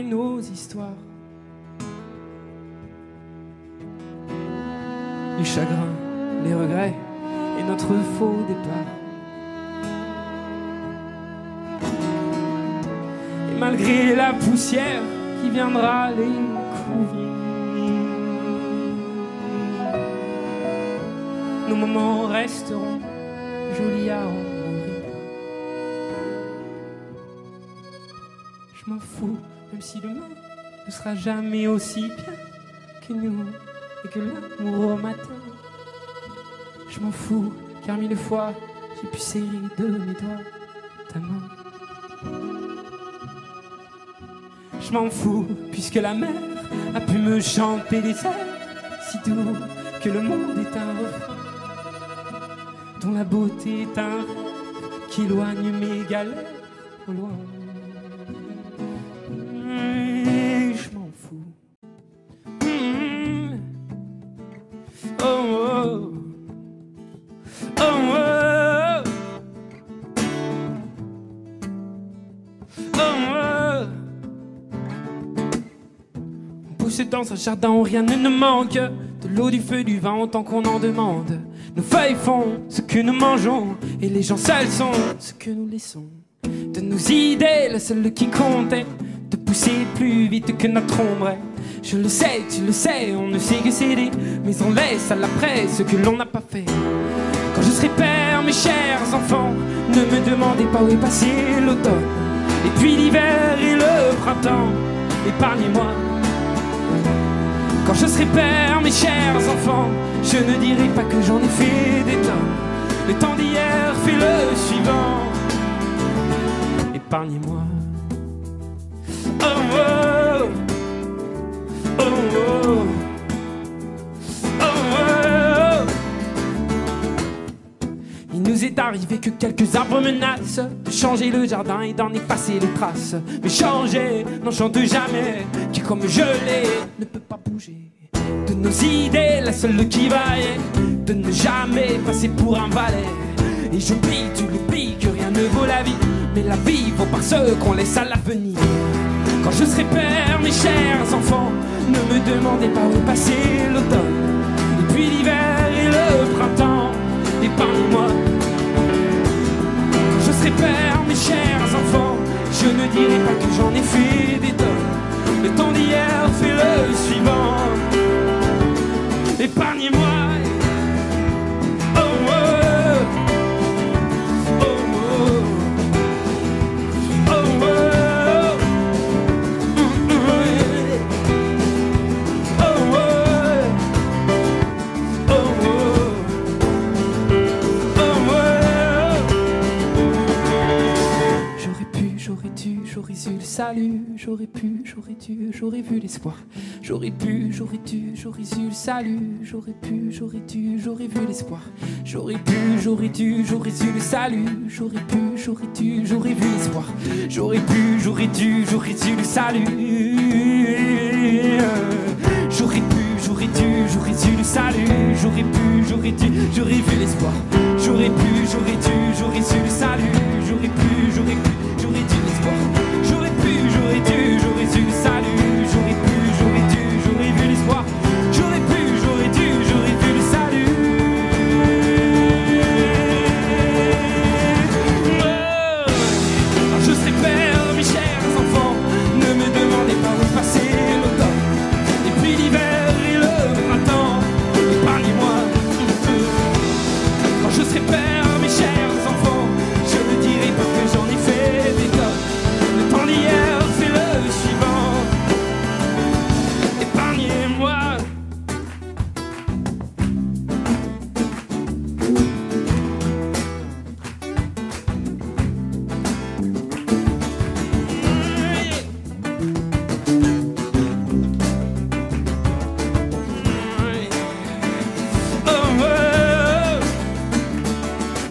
Nos histoires, les chagrins, les regrets et notre faux départ. Et malgré la poussière qui viendra les couvrir, nos moments resteront jolis à en mourir. Je m'en fous. Même si demain ne sera jamais aussi bien que nous et que l'amour au matin. Je m'en fous car mille fois j'ai pu serrer de mes doigts ta main. Je m'en fous puisque la mer a pu me chanter des airs si doux que le monde est un refrain dont la beauté est un rêve qui éloigne mes galères au loin. Dans un jardin où rien ne nous manque, de l'eau, du feu, du vin autant qu'on en demande. Nos feuilles font ce que nous mangeons et les gens seuls sont ce que nous laissons. De nos idées, la seule qui compte est de pousser plus vite que notre ombre. Je le sais, tu le sais, on ne sait que céder, mais on laisse à l'après ce que l'on n'a pas fait. Quand je serai père, mes chers enfants, ne me demandez pas où est passé l'automne, et puis l'hiver et le printemps, épargnez-moi. Quand je serai père, mes chers enfants, je ne dirai pas que j'en ai fait des tonnes. Le temps d'hier fait le suivant. Épargnez-moi. Oh oh, oh oh, oh oh. Il nous est arrivé que quelques arbres menacent de changer le jardin et d'en effacer les traces. Mais changer n'en chante jamais, qui comme je l'ai ne peut pas bouger. De nos idées, la seule qui vaille de ne jamais passer pour un valet. Et j'oublie, tu l'oublies, que rien ne vaut la vie, mais la vie vaut par ceux qu'on laisse à l'avenir. Quand je serai père, mes chers enfants, ne me demandez pas où passer l'automne, et puis l'hiver et le printemps, épargnez-moi. Quand je serai père, mes chers enfants, je ne dirai pas que j'en ai fait des tonnes. Le temps d'hier fait le suivant. Épargnez-moi. Oh oh, oh oh, oh oh, oh oh, J'aurais pu, j'aurais dû, j'aurais eu le salut. J'aurais pu, j'aurais dû, j'aurais vu l'espoir. J'aurais pu, j'aurais dû, j'aurais eu le salut. J'aurais pu, j'aurais dû, j'aurais vu l'espoir. J'aurais pu, j'aurais dû, j'aurais eu le salut. J'aurais pu, j'aurais dû, j'aurais vu l'espoir. J'aurais pu, j'aurais dû, j'aurais eu le salut. J'aurais pu, j'aurais dû, j'aurais eu le salut. J'aurais pu, j'aurais dû, j'aurais vu l'espoir. J'aurais pu, j'aurais dû, j'aurais eu le salut. J'aurais pu, j'aurais dû, j'aurais eu l'espoir. J'aurais pu, j'aurais dû, j'aurais eu le salut. J'aurais pu, j'aurais dû, j'aurais vu l'espoir. J'aurais pu, j'aurais dû, j'aurais vu le salut.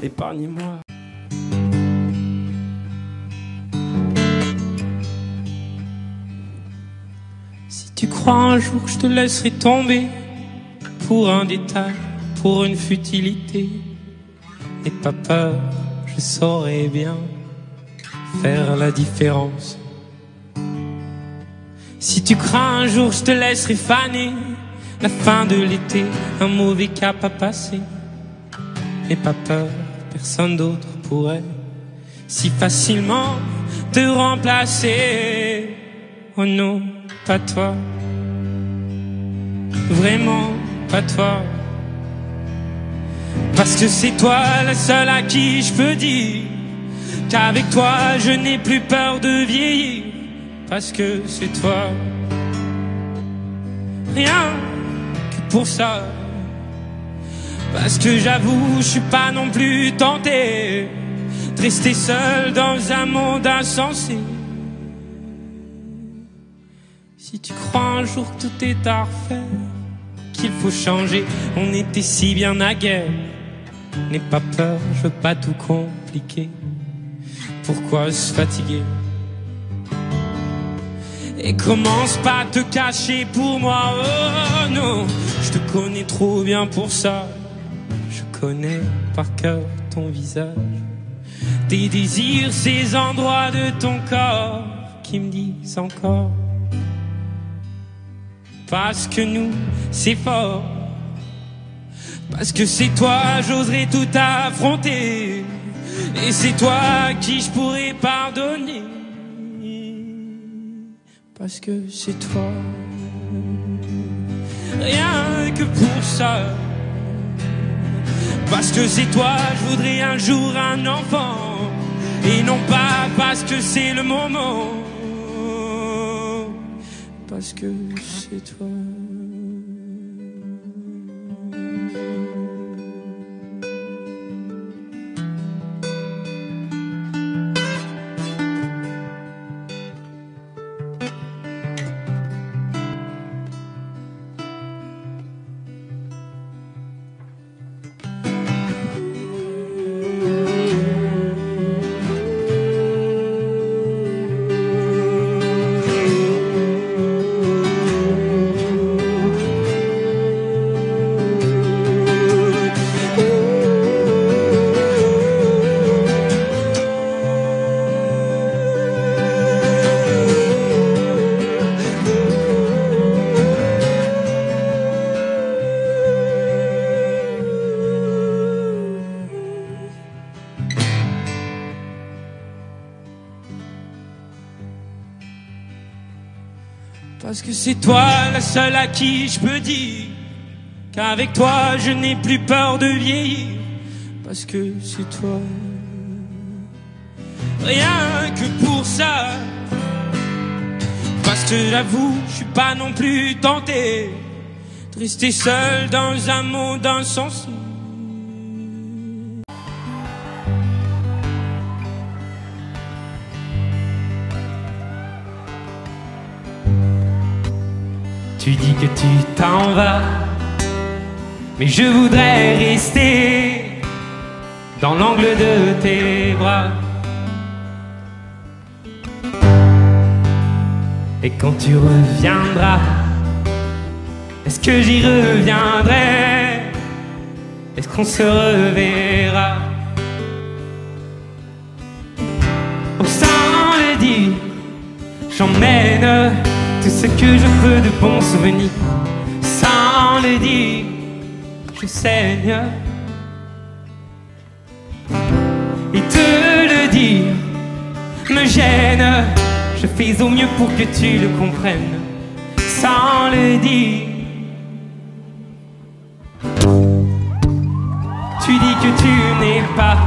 épargnez-moi. Si tu crois un jour que je te laisserai tomber pour un détail, pour une futilité, n'aie pas peur, je saurai bien faire la différence. Si tu crains un jour, je te laisserai faner la fin de l'été, un mauvais cap à passer. N'aie pas peur, personne d'autre pourrait si facilement te remplacer. Oh non, pas toi, vraiment pas toi. Parce que c'est toi la seule à qui je peux dire qu'avec toi je n'ai plus peur de vieillir. Parce que c'est toi, rien que pour ça. Parce que j'avoue, je suis pas non plus tenté de rester seul dans un monde insensé. Si tu crois un jour que tout est à refaire, qu'il faut changer, on était si bien naguère. N'aie pas peur, je veux pas tout compliquer. Pourquoi se fatiguer? Et commence pas à te cacher pour moi, oh non. Je te connais trop bien pour ça. Je connais par cœur ton visage, tes désirs, ces endroits de ton corps qui me disent encore. Parce que nous, c'est fort. Parce que c'est toi, j'oserais tout affronter. Et c'est toi à qui je pourrais pardonner. Parce que c'est toi, rien que pour ça. Parce que c'est toi, je voudrais un jour un enfant. Et non pas parce que c'est le moment. Parce que c'est toi. Parce que c'est toi la seule à qui je peux dire qu'avec toi je n'ai plus peur de vieillir. Parce que c'est toi, rien que pour ça. Parce que j'avoue, je suis pas non plus tenté de rester seul dans un monde insensé. Tu dis que tu t'en vas, mais je voudrais rester dans l'angle de tes bras. Et quand tu reviendras, est-ce que j'y reviendrai? Est-ce qu'on se reverra? Oh, sans le dire, j'emmène tout ce que je peux de bons souvenirs. Sans le dire, je saigne. Et te le dire me gêne. Je fais au mieux pour que tu le comprennes. Sans le dire, tu dis que tu n'es pas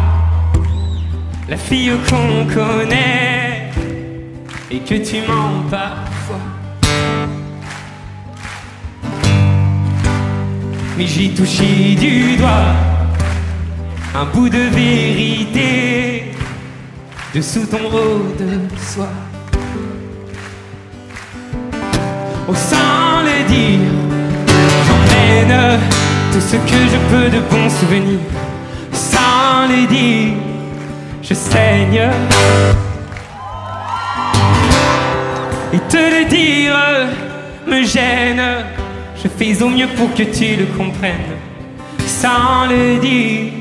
la fille qu'on connaît et que tu mens parfois. Mais j'ai touché du doigt un bout de vérité dessous ton rôle de soie. Oh, sans le dire, j'emmène tout ce que je peux de bons souvenirs. Sans sans le dire, je saigne. Et te le dire me gêne. Je fais au mieux pour que tu le comprennes, sans le dire.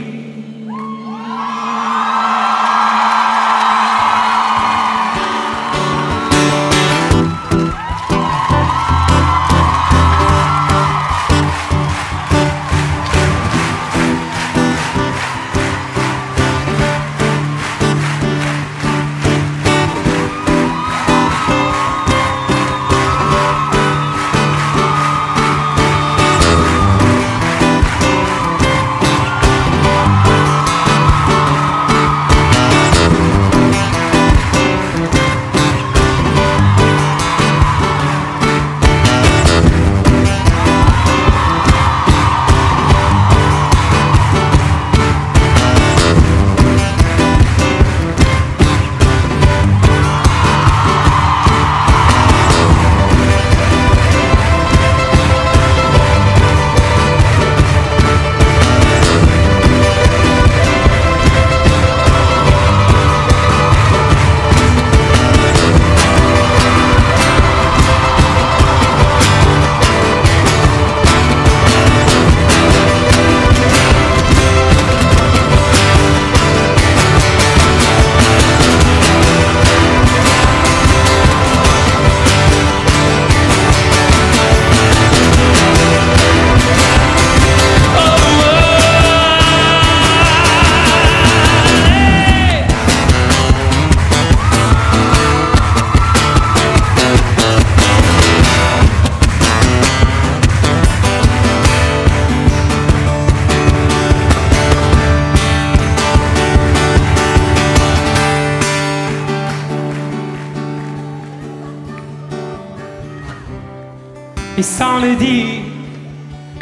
Et sans le dire,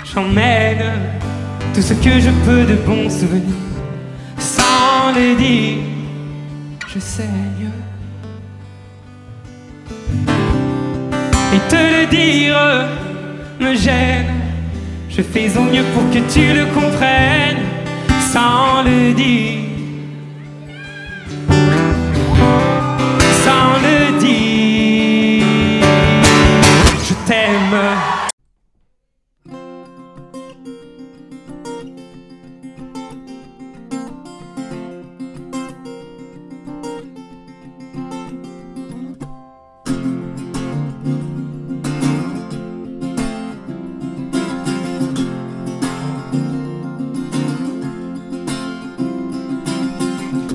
j'emmène tout ce que je peux de bons souvenirs. Sans le dire, je saigne. Et te le dire me gêne. Je fais au mieux pour que tu le comprennes. Sans le dire, sans le dire, je t'aime.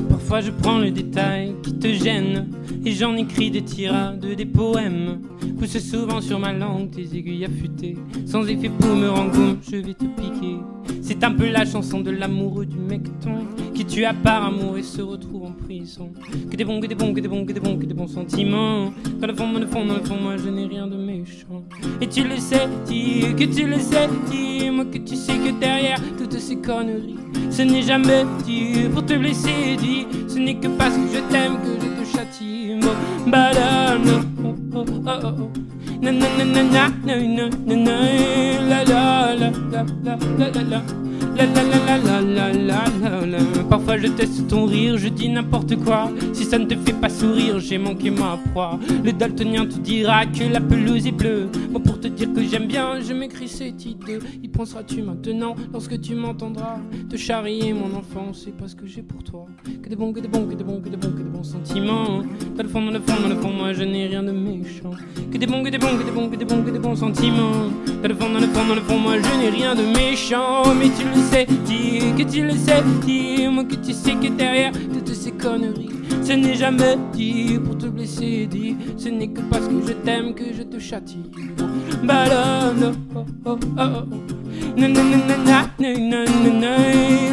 Parfois je prends le détail qui te gêne et j'en écris des tirades, des poèmes. Pousse souvent sur ma langue tes aiguilles affûtées. Sans effet pour me rendre compte, je vais te piquer. C'est un peu la chanson de l'amoureux du mecton qui tue à part amour et se retrouve en prison. Que des bons, que des bons, que des bons, que des bons, que des bons sentiments. Dans le fond, dans le fond, dans le fond, moi je n'ai rien de méchant. Et tu le sais, dis que tu le sais, dis-moi que tu sais que derrière toutes ces conneries, ce n'est jamais dit pour te blesser, dis. Ce n'est que parce que je t'aime que je te châtie. Badam, oh oh oh oh. Na na na na na na na na. La la la la la la la la. La la la la la la la la. Parfois je teste ton rire, je dis n'importe quoi. Si ça ne te fait pas sourire, j'ai manqué ma proie. Le daltonien te dira que la pelouse est bleue. Moi pour te dire que j'aime bien, je m'écris cette idée. Y penseras-tu maintenant lorsque tu m'entendras te charrier mon enfant, c'est pas ce que j'ai pour toi. Que des bons, que des bons, que des bons, que des bons, que des bons sentiments. Dans le fond, dans le fond, dans le fond, moi je n'ai rien de méchant. Que des bons, que des bons, que des bons, que des bons, que des bons sentiments. Dans le fond, dans le fond, dans le fond, moi je n'ai rien de méchant. Mais tu le sais, dis que tu le sais, dis-moi que tu sais que derrière toutes ces conneries, ce n'est jamais dit pour te blesser, dis. Ce n'est que parce que je t'aime que je te châtie. Balon, oh oh oh oh. Na na na na na na na na.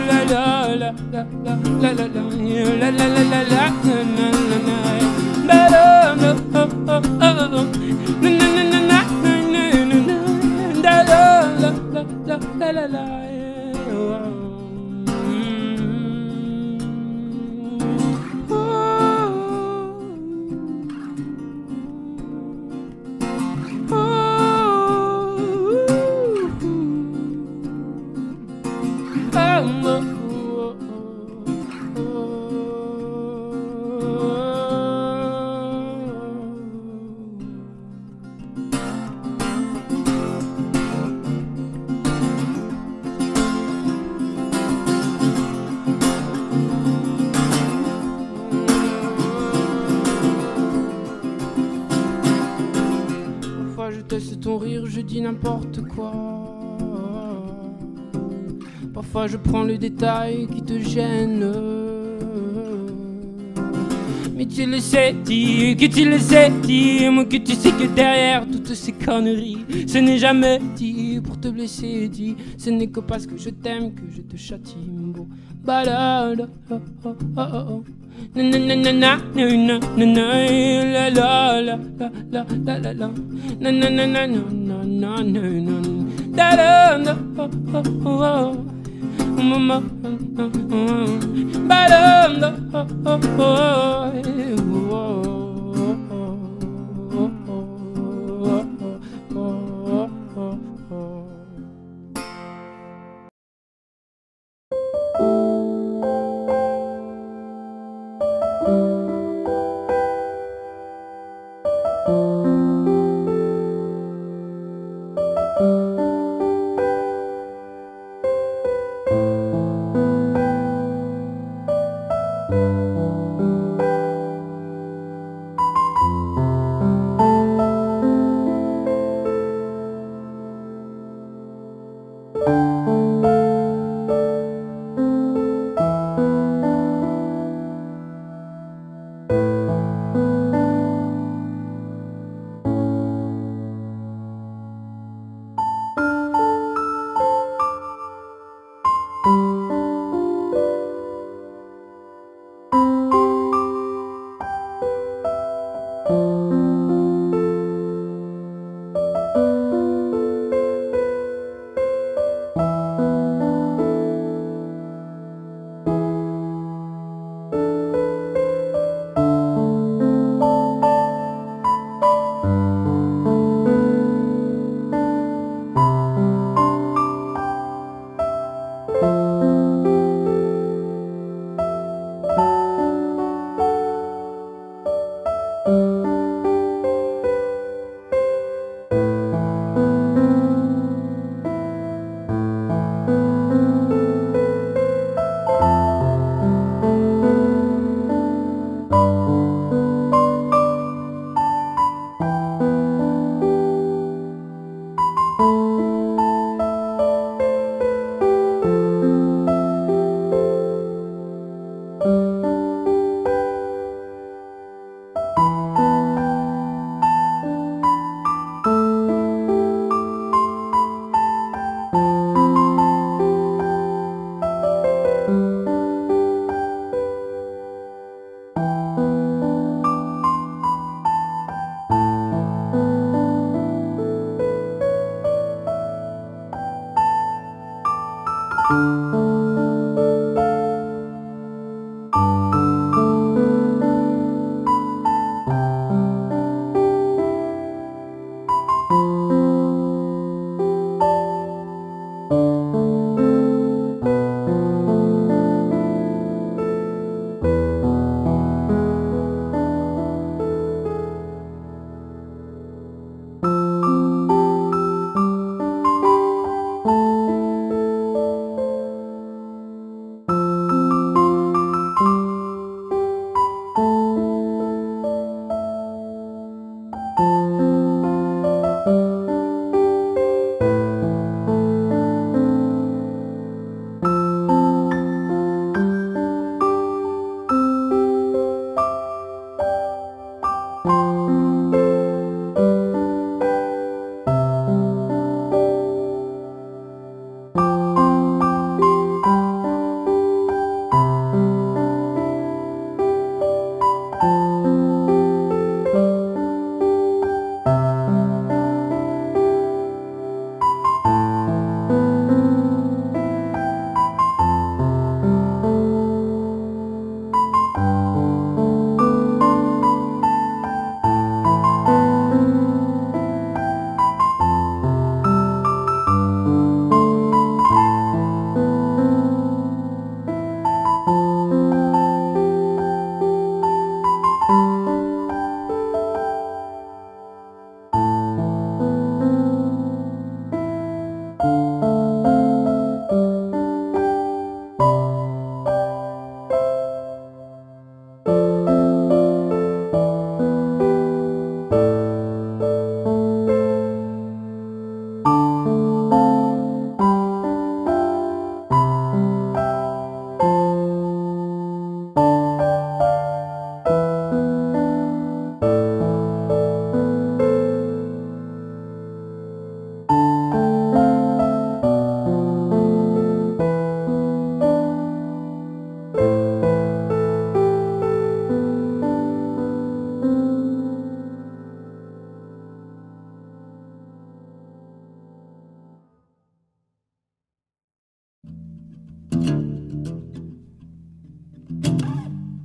La la la la la la la la la la la la na na na. Balon, oh oh oh oh. Na na na na na na na na. La la la la la la la. dis n'importe quoi. Parfois je prends le détail qui te gêne. Mais tu le sais, que tu le sais, moi que tu sais que derrière toutes ces conneries, ce n'est jamais dit pour te blesser, dit. Ce n'est que parce que je t'aime que je te châtie, mon beau. Balade, oh oh oh oh. Nanana, nanana, la la la la la la la. Nanana, nanana, nanana, oh oh oh. Mama, balade, oh oh oh.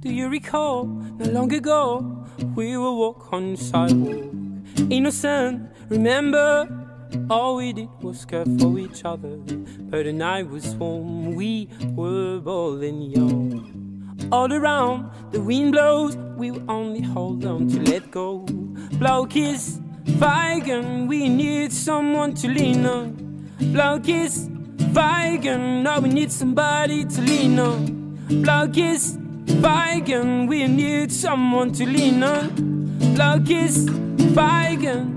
do you recall? Not long ago, we would walk on the sidewalk, innocent, remember? All we did was care for each other, but the night was warm, we were bold and young. All around, the wind blows, we will only hold on to let go. Blow kiss, Weigen, we need someone to lean on. Blow kiss, Weigen, now we need somebody to lean on. Blow kiss, Weigen, we need someone to lean on. Blow kiss, Weigen.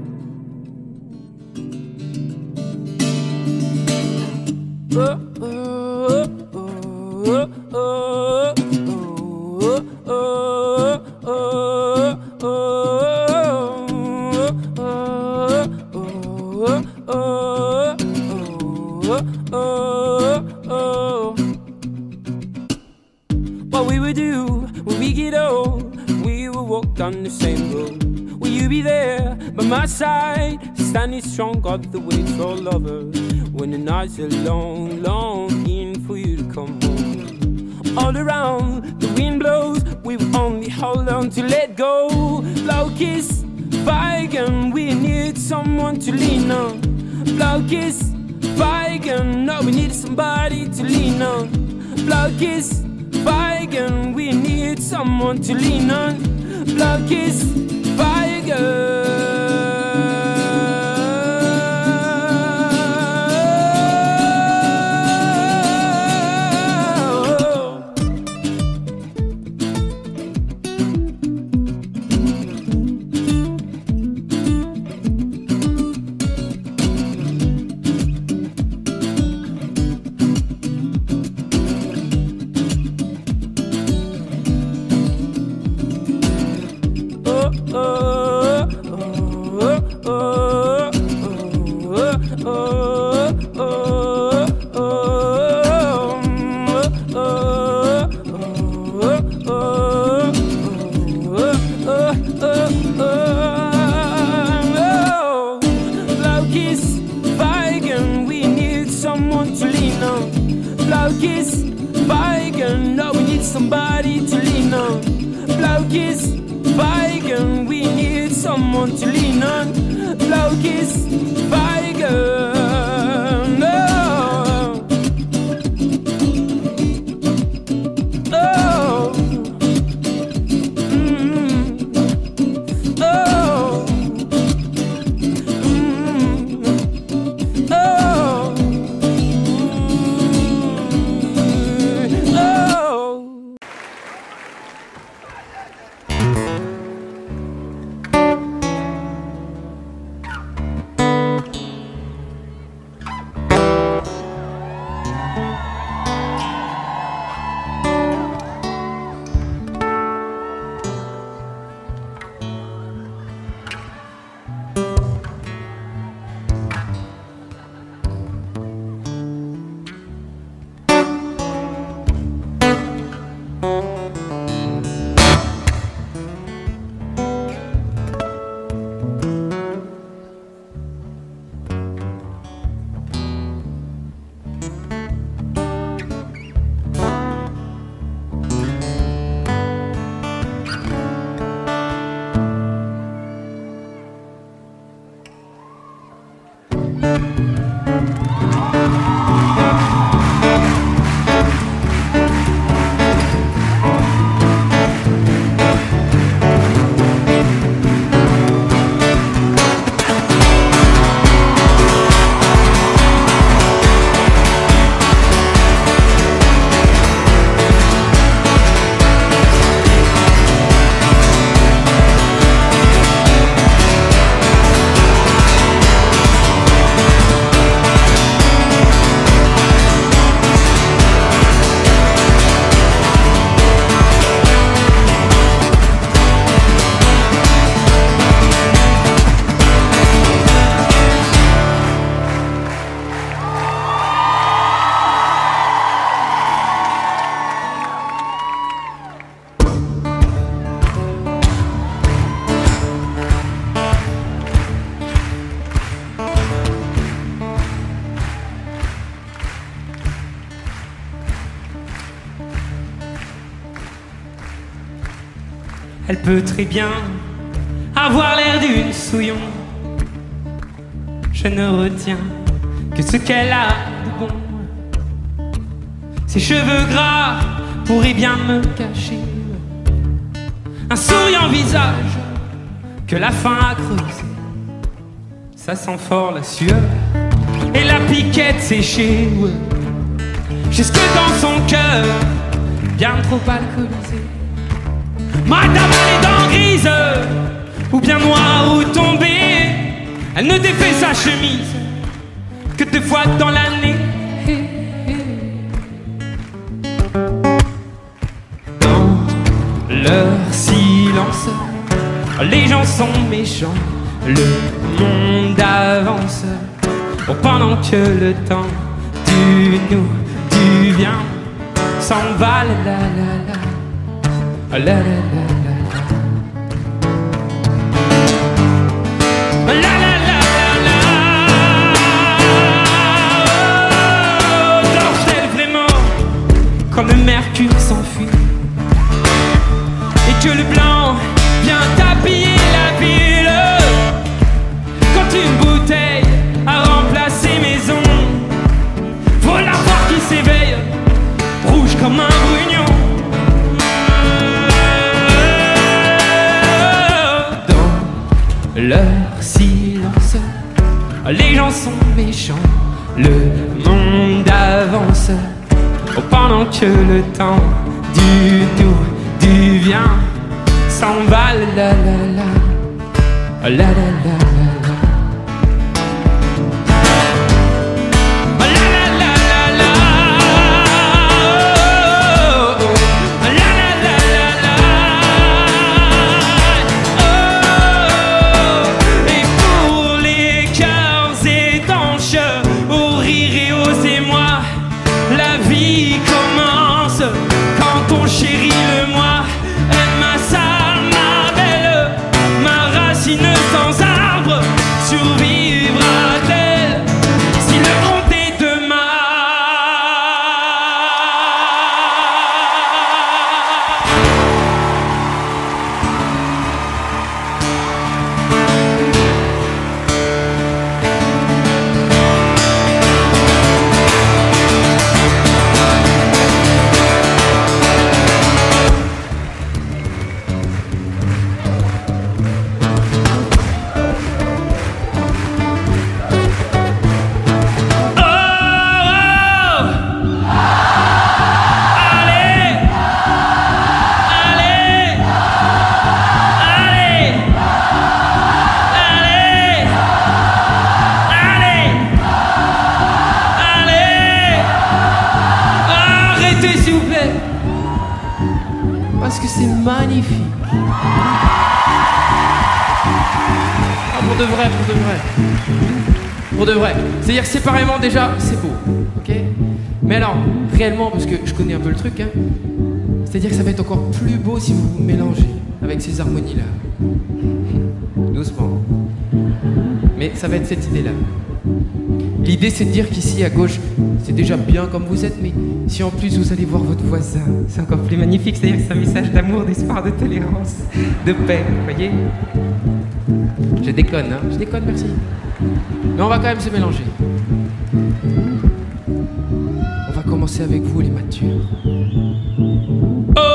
Oh, oh, oh, oh, oh. What we would do when we get old, we will walk down the same road. Will you be there by my side, standing strong, got the weight for lovers? When the nights are long, longing for you to come home. All around, the wind blows, we will only hold on to let go. Blow kiss, Weigen, we need someone to lean on. Blow kiss, Weigen, no, we need somebody to lean on. Blow kiss, Weigen, we need someone to lean on. Blow kiss, Weigen. Somebody to lean on. Blow kiss, Weigen, we need someone to lean on. Blow kiss, Weigen. Oh. Oh. Oh. Oh. Elle peut très bien avoir l'air d'une souillon. Je ne retiens que ce qu'elle a de bon. Ses cheveux gras pourraient bien me cacher un souriant visage que la faim a creusé. Ça sent fort la sueur et la piquette séchée, jusque dans son cœur, bien trop alcoolisé. Madame a les dents grises, ou bien noire ou tombée. Elle ne défait sa chemise que 2 fois dans l'année. Dans leur silence, les gens sont méchants, le monde avance. Oh, pendant que le temps du nous, du bien s'en va, la la la, la la la la. Comme le mercure s'enfuit et que le blanc vient tapiller la ville. Quand une bouteille a remplacé maison, faut la voir qui s'éveille, rouge comme un brugnon. Dans leur silence, les gens sont méchants, le monde avance. Oh, pendant que le temps du nous, du bien s'en va, la la la, la la la la. Parce que c'est magnifique. Ah, pour de vrai, pour de vrai. Pour de vrai. C'est-à-dire séparément déjà, c'est beau. Ok? Mais alors, réellement, parce que je connais un peu le truc, hein, c'est-à-dire que ça va être encore plus beau si vous vous mélangez avec ces harmonies-là. Doucement. Mais ça va être cette idée-là. L'idée, c'est de dire qu'ici, à gauche, c'est déjà bien comme vous êtes, mais si en plus vous allez voir votre voisin, c'est encore plus magnifique. C'est-à-dire que c'est un message d'amour, d'espoir, de tolérance, de paix, vous voyez? Je déconne, hein? Je déconne, merci. Mais on va quand même se mélanger. On va commencer avec vous, les matures. Oh!